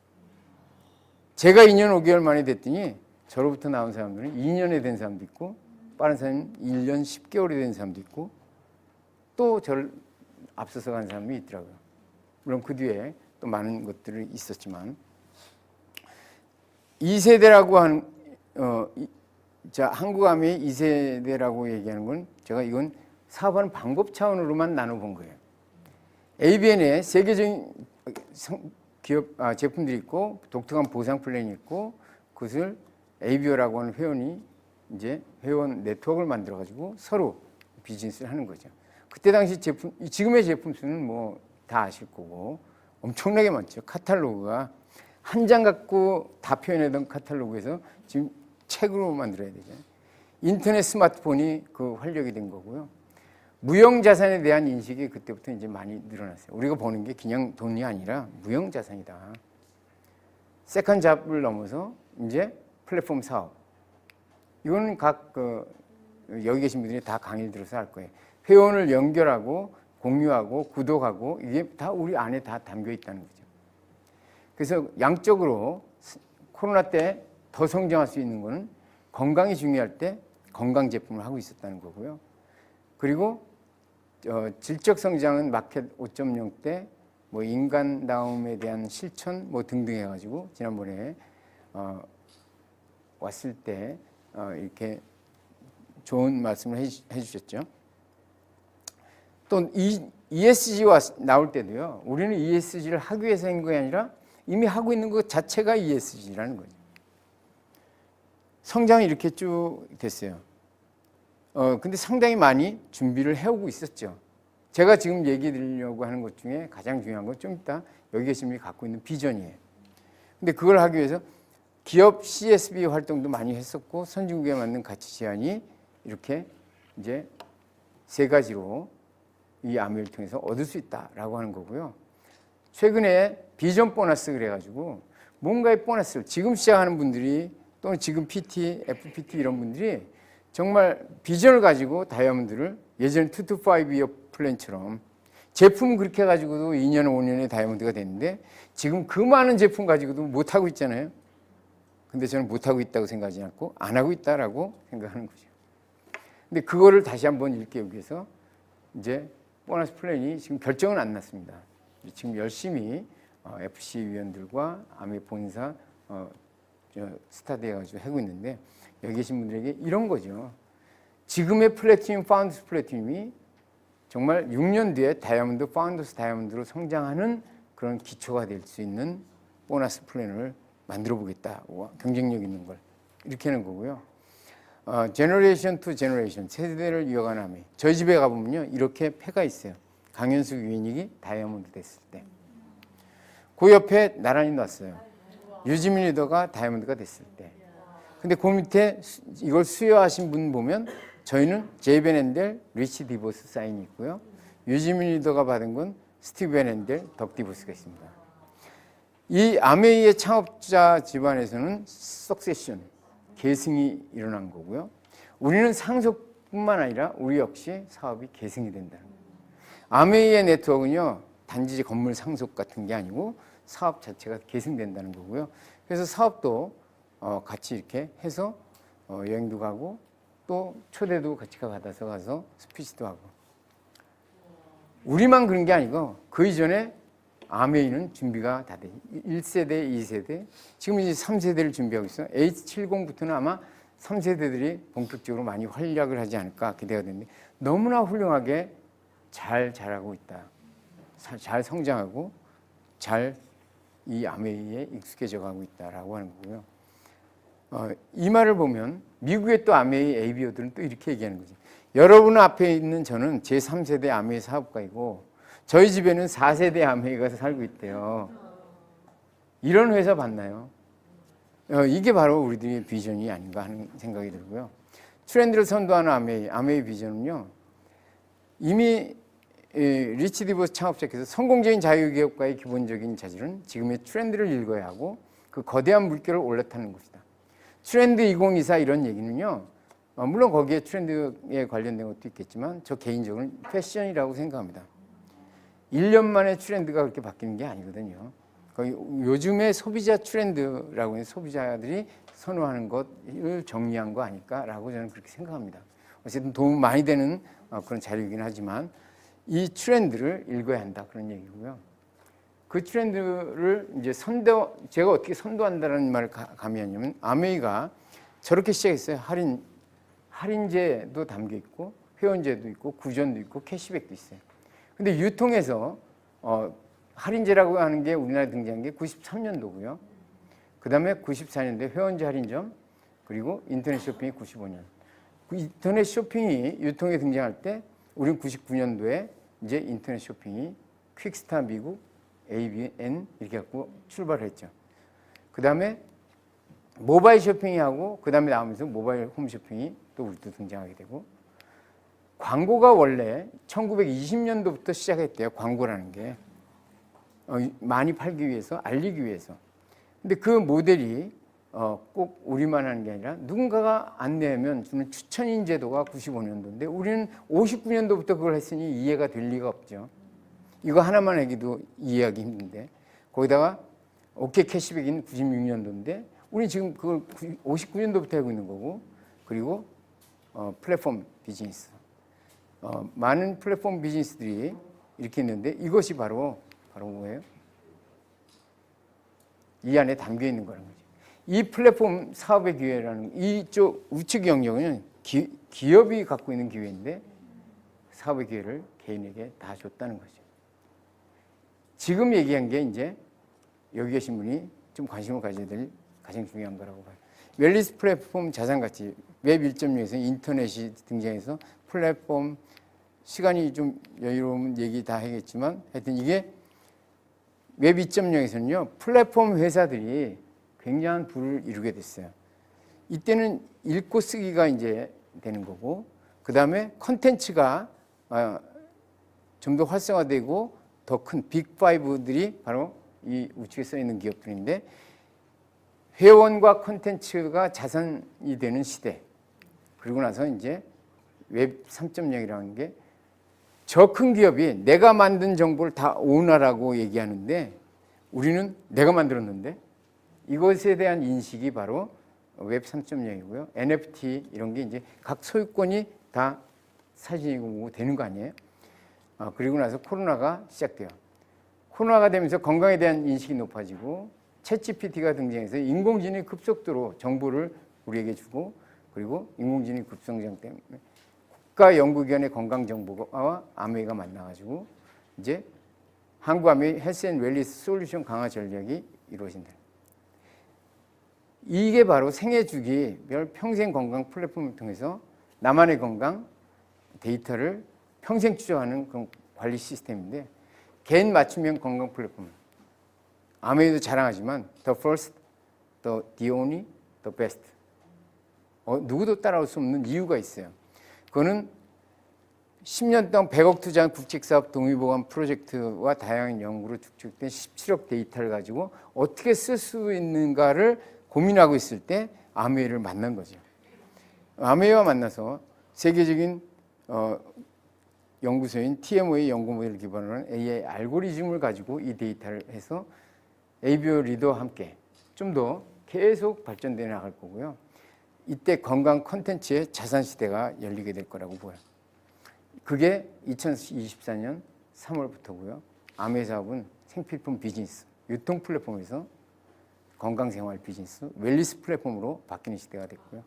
제가 2년 5개월 만에 됐더니 저로부터 나온 사람들은 2년에 된 사람도 있고 빠른 사람은 1년 10개월이 된 사람도 있고 또 저를 앞서서 간 사람이 있더라고요. 물론 그 뒤에 또 많은 것들이 있었지만 2세대라고 하는 한국암의 2세대라고 얘기하는 건 제가 이건 사업하는 방법 차원으로만 나눠본 거예요. ABN에 세계적인 기업 제품들이 있고 독특한 보상 플랜이 있고 그것을 ABO라고 하는 회원이 이제 회원 네트워크를 만들어 가지고 서로 비즈니스를 하는 거죠. 그때 당시 제품 지금의 제품 수는 뭐 다 아실 거고 엄청나게 많죠. 카탈로그가 한 장 갖고 다 표현하던 카탈로그에서 지금 책으로 만들어야 되잖아요. 인터넷 스마트폰이 그 활력이 된 거고요. 무형자산에 대한 인식이 그때부터 이제 많이 늘어났어요. 우리가 보는 게 그냥 돈이 아니라 무형자산이다. 세컨 잡을 넘어서 이제 플랫폼 사업. 이거는 각 여기 계신 분들이 다 강의를 들어서 할 거예요. 회원을 연결하고 공유하고 구독하고 이게 다 우리 안에 다 담겨 있다는 거죠. 그래서 양적으로 코로나 때 더 성장할 수 있는 거는 건강이 중요할 때 건강 제품을 하고 있었다는 거고요. 그리고 질적 성장은 마켓 5.0 때 뭐 인간다움에 대한 실천 뭐 등등 해가지고 지난번에 왔을 때 이렇게 좋은 말씀을 해주셨죠. 또 ESG가 나올 때도요. 우리는 ESG를 하기 위해서 한 게 아니라 이미 하고 있는 것 자체가 ESG라는 거죠. 성장이 이렇게 쭉 됐어요. 근데 상당히 많이 준비를 해오고 있었죠. 제가 지금 얘기 드리려고 하는 것 중에 가장 중요한 건 좀 이따 여기 계신 분이 갖고 있는 비전이에요. 근데 그걸 하기 위해서 기업 CSB 활동도 많이 했었고 선진국에 맞는 가치 제안이 이렇게 이제 세 가지로 이 아메이를 통해서 얻을 수 있다라고 하는 거고요. 최근에 비전 보너스 그래가지고 뭔가의 보너스를 지금 시작하는 분들이 또는 지금 PT, FPT 이런 분들이 정말 비전을 가지고 다이아몬드를 예전에 2 to 5year 플랜처럼 제품 그렇게 가지고도 2년, 5년에 다이아몬드가 됐는데 지금 그 많은 제품 가지고도 못하고 있잖아요. 근데 저는 못하고 있다고 생각하지 않고 안 하고 있다라고 생각하는 거죠. 근데 그거를 다시 한번 일깨우기 위해서 이제 보너스 플랜이 지금 결정은 안 났습니다. 지금 열심히 FC 위원들과 아메 본사 스타트해가지고 하고 있는데 여기 계신 분들에게 이런 거죠. 지금의 플래티늄 파운더스 플래티늄이 정말 6년 뒤에 다이아몬드 파운더스 다이아몬드로 성장하는 그런 기초가 될 수 있는 보너스 플랜을 만들어 보겠다. 경쟁력 있는 걸 이렇게 하는 거고요. 제너레이션 투 제너레이션 세대를 이어가는 아메. 저희 집에 가보면요 이렇게 패가 있어요. 강현숙 위인익이 다이아몬드 됐을 때. 그 옆에 나란히 놨어요. 유지민 리더가 다이아몬드가 됐을 때. 근데 그 밑에 이걸 수여하신 분 보면 저희는 제이벤 앤델, 리치 디보스 사인이 있고요. 유지민 리더가 받은 건 스티븐 앤델, 덕 디보스가 있습니다. 이 아메이의 창업자 집안에서는 석세션, 계승이 일어난 거고요. 우리는 상속뿐만 아니라 우리 역시 사업이 계승이 된다는 거예요. 아메이의 네트워크는요. 단지 건물 상속 같은 게 아니고 사업 자체가 계승된다는 거고요. 그래서 사업도 같이 이렇게 해서 여행도 가고 또 초대도 같이 받아서 가서 스피치도 하고 우리만 그런 게 아니고 그 이전에 아메이는 준비가 다 돼. 1세대, 2세대, 지금 이제 3세대를 준비하고 있어요. H70부터는 아마 3세대들이 본격적으로 많이 활약을 하지 않을까 기대가 되는데 너무나 훌륭하게 잘 자라고 있다. 잘 성장하고 잘 이 아메이에 익숙해져 가고 있다라고 하는 거고요. 이 말을 보면 미국의 또 아메이 ABO들은 또 이렇게 얘기하는 거죠. 여러분 앞에 있는 저는 제3세대 아메이 사업가이고 저희 집에는 4세대 아메이가 살고 있대요. 이런 회사 봤나요? 이게 바로 우리들의 비전이 아닌가 하는 생각이 들고요. 트렌드를 선도하는 아메이 비전은요. 이미 리치 디보스 창업자께서 성공적인 자유기업가의 기본적인 자질은 지금의 트렌드를 읽어야 하고 그 거대한 물결을 올라타는 것이다. 트렌드 2024 이런 얘기는요. 물론 거기에 트렌드에 관련된 것도 있겠지만 저 개인적으로는 패션이라고 생각합니다. 1년 만에 트렌드가 그렇게 바뀌는 게 아니거든요. 거의 요즘의 소비자 트렌드라고 하는 소비자들이 선호하는 것을 정리한 거 아닐까라고 저는 그렇게 생각합니다. 어쨌든 도움 많이 되는 그런 자료이긴 하지만 이 트렌드를 읽어야 한다 그런 얘기고요. 그 트렌드를 이제 제가 어떻게 선도한다는 말을 가미하냐면 아메이가 저렇게 시작했어요. 할인제도 담겨 있고 회원제도 있고 구전도 있고 캐시백도 있어요. 근데 유통에서 할인제라고 하는 게 우리나라에 등장한 게 93년도고요. 그 다음에 94년도에 회원제 할인점 그리고 인터넷 쇼핑이 95년. 그 인터넷 쇼핑이 유통에 등장할 때 우리는 99년도에 이제 인터넷 쇼핑이 퀵스타 미국, ABN 이렇게 갖고 출발했죠. 그 다음에 모바일 쇼핑하고 그 다음에 나오면서 모바일 홈쇼핑이 또 우리도 등장하게 되고, 광고가 원래 1920년도부터 시작했대요. 광고라는 게 많이 팔기 위해서, 알리기 위해서. 근데 그 모델이 꼭 우리만 하는 게 아니라 누군가가 안내하면 주는 추천인 제도가 95년도인데 우리는 59년도부터 그걸 했으니 이해가 될 리가 없죠. 이거 하나만 하기도 이해하기 힘든데, 거기다가 오케이 캐시백인 96년도인데 우리는 지금 그걸 59년도부터 하고 있는 거고, 그리고 플랫폼 비즈니스, 많은 플랫폼 비즈니스들이 이렇게 있는데 이것이 바로 뭐예요? 이 안에 담겨 있는 거라는 거죠. 이 플랫폼 사업의 기회라는, 이쪽 우측 영역은 기업이 갖고 있는 기회인데 사업의 기회를 개인에게 다 줬다는 거죠. 지금 얘기한 게 이제 여기 계신 분이 좀 관심을 가져야 될 가장 중요한 거라고 봐요. 웰리스 플랫폼 자산가치, 웹 1.0에서 인터넷이 등장해서 플랫폼, 시간이 좀 여유로우면 얘기 다 하겠지만 하여튼 이게 웹 2.0에서는요 플랫폼 회사들이 굉장한 부를 이루게 됐어요. 이때는 읽고 쓰기가 이제 되는 거고, 그 다음에 컨텐츠가 좀 더 활성화되고 더 큰 빅5들이 바로 이 우측에 써 있는 기업들인데, 회원과 컨텐츠가 자산이 되는 시대. 그리고 나서 이제 웹 3.0이라는 게 저 큰 기업이 내가 만든 정보를 다 오너라고 얘기하는데 우리는 내가 만들었는데, 이것에 대한 인식이 바로 웹 3.0이고요. NFT 이런 게 이제 각 소유권이 다 사진이고 뭐고 되는 거 아니에요? 그리고 나서 코로나가 시작돼요. 코로나가 되면서 건강에 대한 인식이 높아지고 챗GPT가 등장해서 인공지능이 급속도로 정보를 우리에게 주고, 그리고 인공지능 급성장 때문에 국가연구기관의 건강정보와 아메이가 만나가지고 이제 한국아메이 헬스앤웰리스 솔루션 강화 전략이 이루어진다. 이게 바로 생애주기별 평생 건강 플랫폼을 통해서 나만의 건강 데이터를 평생 추적하는 그런 관리 시스템인데, 개인 맞춤형 건강 플랫폼. 아메이도 자랑하지만 the first, the only, the best. 누구도 따라올 수 없는 이유가 있어요. 그거는 10년 동안 100억 투자한 국책사업 동의보관 프로젝트와 다양한 연구로 축적된 17억 데이터를 가지고 어떻게 쓸 수 있는가를 고민하고 있을 때 아메이를 만난 거죠. 아메이와 만나서 세계적인 연구소인 TMO의 연구 모델을 기반으로 한 AI 알고리즘을 가지고 이 데이터를 해서 ABO 리더와 함께 좀 더 계속 발전돼 나갈 거고요. 이때 건강 콘텐츠의 자산 시대가 열리게 될 거라고 보여요. 그게 2024년 3월부터고요. 아메이 사업은 생필품 비즈니스, 유통 플랫폼에서 건강생활 비즈니스, 웰리스 플랫폼으로 바뀌는 시대가 됐고요.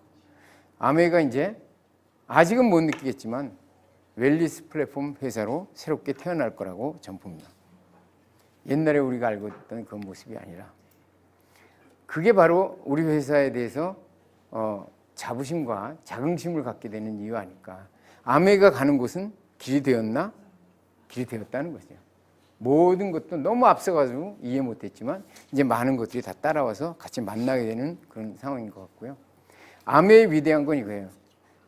아메이가 이제 아직은 못 느끼겠지만 웰리스 플랫폼 회사로 새롭게 태어날 거라고 전 봅니다. 옛날에 우리가 알고 있던 그런 모습이 아니라, 그게 바로 우리 회사에 대해서 자부심과 자긍심을 갖게 되는 이유 아닐까. 아메이가 가는 곳은 길이 되었나? 길이 되었다는 거죠. 모든 것도 너무 앞서가지고 이해 못했지만 이제 많은 것들이 다 따라와서 같이 만나게 되는 그런 상황인 것 같고요. 아메이의 위대한 건 이거예요.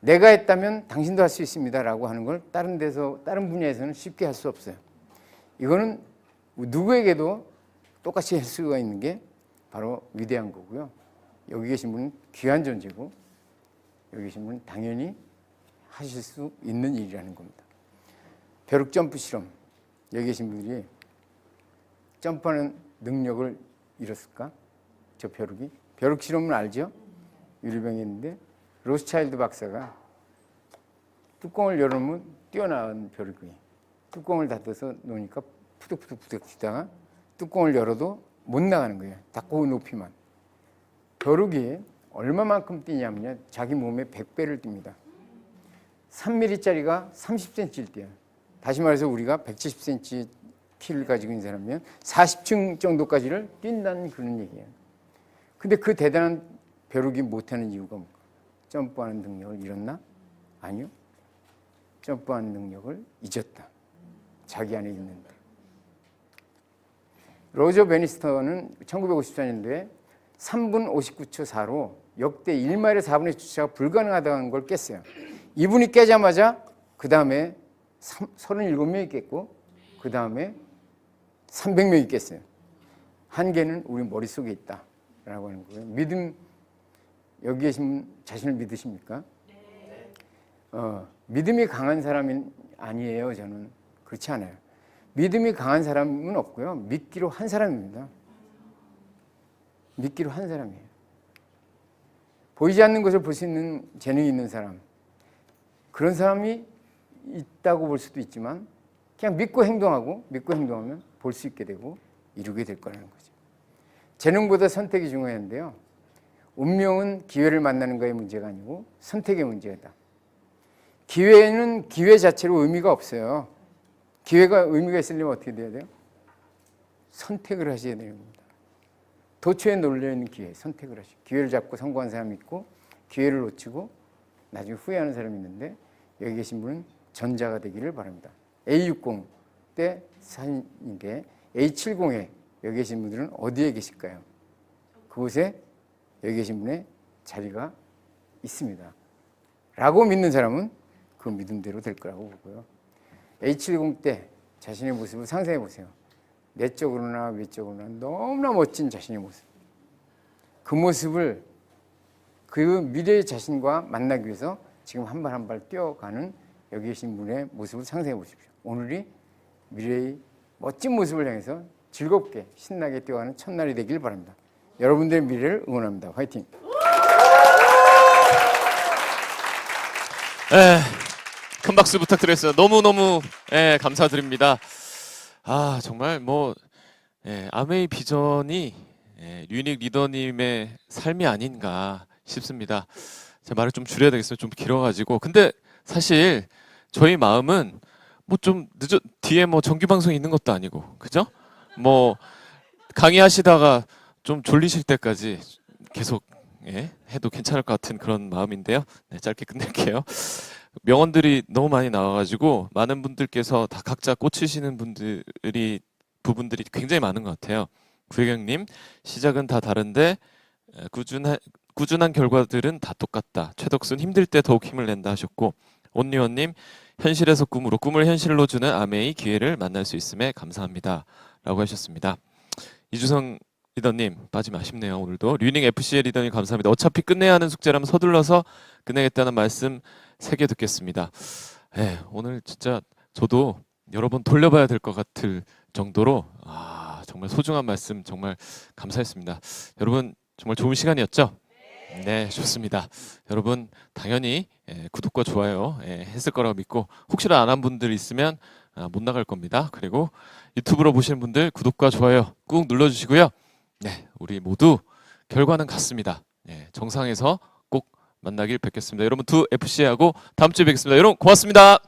내가 했다면 당신도 할 수 있습니다라고 하는 걸 다른 분야에서는 쉽게 할 수 없어요. 이거는 누구에게도 똑같이 할 수가 있는 게 바로 위대한 거고요. 여기 계신 분은 귀한 존재고, 여기 계신 분은 당연히 하실 수 있는 일이라는 겁니다. 벼룩 점프 실험. 여기 계신 분들이 점프하는 능력을 잃었을까? 저 벼룩이? 벼룩 실험은 알죠? 유리병이었는데 로스차일드 박사가 뚜껑을 열어놓으면 뛰어나온 벼룩이, 뚜껑을 닫아서 놓으니까 푸득푸득 뛰다가 뚜껑을 열어도 못 나가는 거예요. 닫고 높이만. 벼룩이 얼마만큼 뛰냐면요, 자기 몸의 100배를 뜁니다. 3mm짜리가 30cm를 뛰어요. 다시 말해서 우리가 170cm 키를 가지고 있는 사람이면 40층 정도까지를 뛴다는 그런 얘기예요. 근데 그 대단한 벼룩이 못하는 이유가 뭘까? 점프하는 능력을 잃었나? 아니요. 점프하는 능력을 잊었다. 자기 안에 있는데. 로저 베니스터는 1954년도에 3분 59초 4로 역대 1마일의 4분의 주차가 불가능하다는 걸 깼어요. 이분이 깨자마자 그 다음에 37명이 깼고 그 다음에 300명이 깼어요. 한계는 우리 머릿속에 있다라고 하는 거예요. 믿음, 여기 계신 자신을 믿으십니까? 믿음이 강한 사람은 아니에요. 저는 그렇지 않아요. 믿음이 강한 사람은 없고요. 믿기로 한 사람입니다. 믿기로 한 사람이에요. 보이지 않는 것을 볼 수 있는 재능이 있는 사람, 그런 사람이 있다고 볼 수도 있지만 그냥 믿고 행동하면 볼 수 있게 되고 이루게 될 거라는 거죠. 재능보다 선택이 중요한데요. 운명은 기회를 만나는 거의 문제가 아니고 선택의 문제다. 기회는 기회 자체로 의미가 없어요. 기회가 의미가 있으려면 어떻게 돼야 돼요? 선택을 하셔야 되는 겁니다. 도처에 놀려있는 기회, 선택을 하시고 기회를 잡고 성공한 사람이 있고 기회를 놓치고 나중에 후회하는 사람이 있는데 여기 계신 분은 전자가 되기를 바랍니다. A60 때 사진인데 A70에 여기 계신 분들은 어디에 계실까요? 그곳에 여기 계신 분의 자리가 있습니다. 라고 믿는 사람은 그 믿음대로 될 거라고 보고요. A70 때 자신의 모습을 상상해 보세요. 내적으로나 외적으로나 너무나 멋진 자신의 모습. 그 모습을 그 미래의 자신과 만나기 위해서 지금 한 발 한 발 뛰어가는 여기 계신 분의 모습을 상상해 보십시오. 오늘이 미래의 멋진 모습을 향해서 즐겁게 신나게 뛰어가는 첫날이 되길 바랍니다. 여러분들의 미래를 응원합니다. 화이팅!
큰 박수 부탁드리겠습니다. 너무너무 감사드립니다. 정말 아메이 비전이 류닉 리더님의 삶이 아닌가 싶습니다. 제 말을 좀 줄여야 되겠어요. 좀 길어가지고. 근데 사실 저희 마음은 좀 뒤에 정규 방송이 있는 것도 아니고, 그죠? 강의하시다가 좀 졸리실 때까지 계속 해도 괜찮을 것 같은 그런 마음인데요. 네, 짧게 끝낼게요. 명언들이 너무 많이 나와가지고 많은 분들께서 다 각자 꽂히시는 부분들이 굉장히 많은 것 같아요. 구혜경님, 시작은 다 다른데 꾸준한 결과들은 다 똑같다. 최덕순, 힘들 때 더욱 힘을 낸다 하셨고, 온리원님, 현실에서 꿈으로, 꿈을 현실로 주는 아메이 기회를 만날 수 있음에 감사합니다. 라고 하셨습니다. 이주성 리더님, 빠지면 아쉽네요. 오늘도 류닝 FC의 리더님 감사합니다. 어차피 끝내야 하는 숙제라면 서둘러서 끝내겠다는 말씀 3개 듣겠습니다. 오늘 진짜 저도 여러 번 돌려봐야 될 것 같을 정도로 정말 소중한 말씀 정말 감사했습니다. 여러분 정말 좋은 시간이었죠? 네, 좋습니다. 여러분 당연히 구독과 좋아요 했을 거라고 믿고, 혹시나 안 한 분들 있으면 못 나갈 겁니다. 그리고 유튜브로 보시는 분들 구독과 좋아요 꾹 눌러주시고요. 네, 우리 모두 결과는 같습니다. 정상에서 꼭 만나길 뵙겠습니다. 여러분 2FC하고 다음 주에 뵙겠습니다. 여러분 고맙습니다.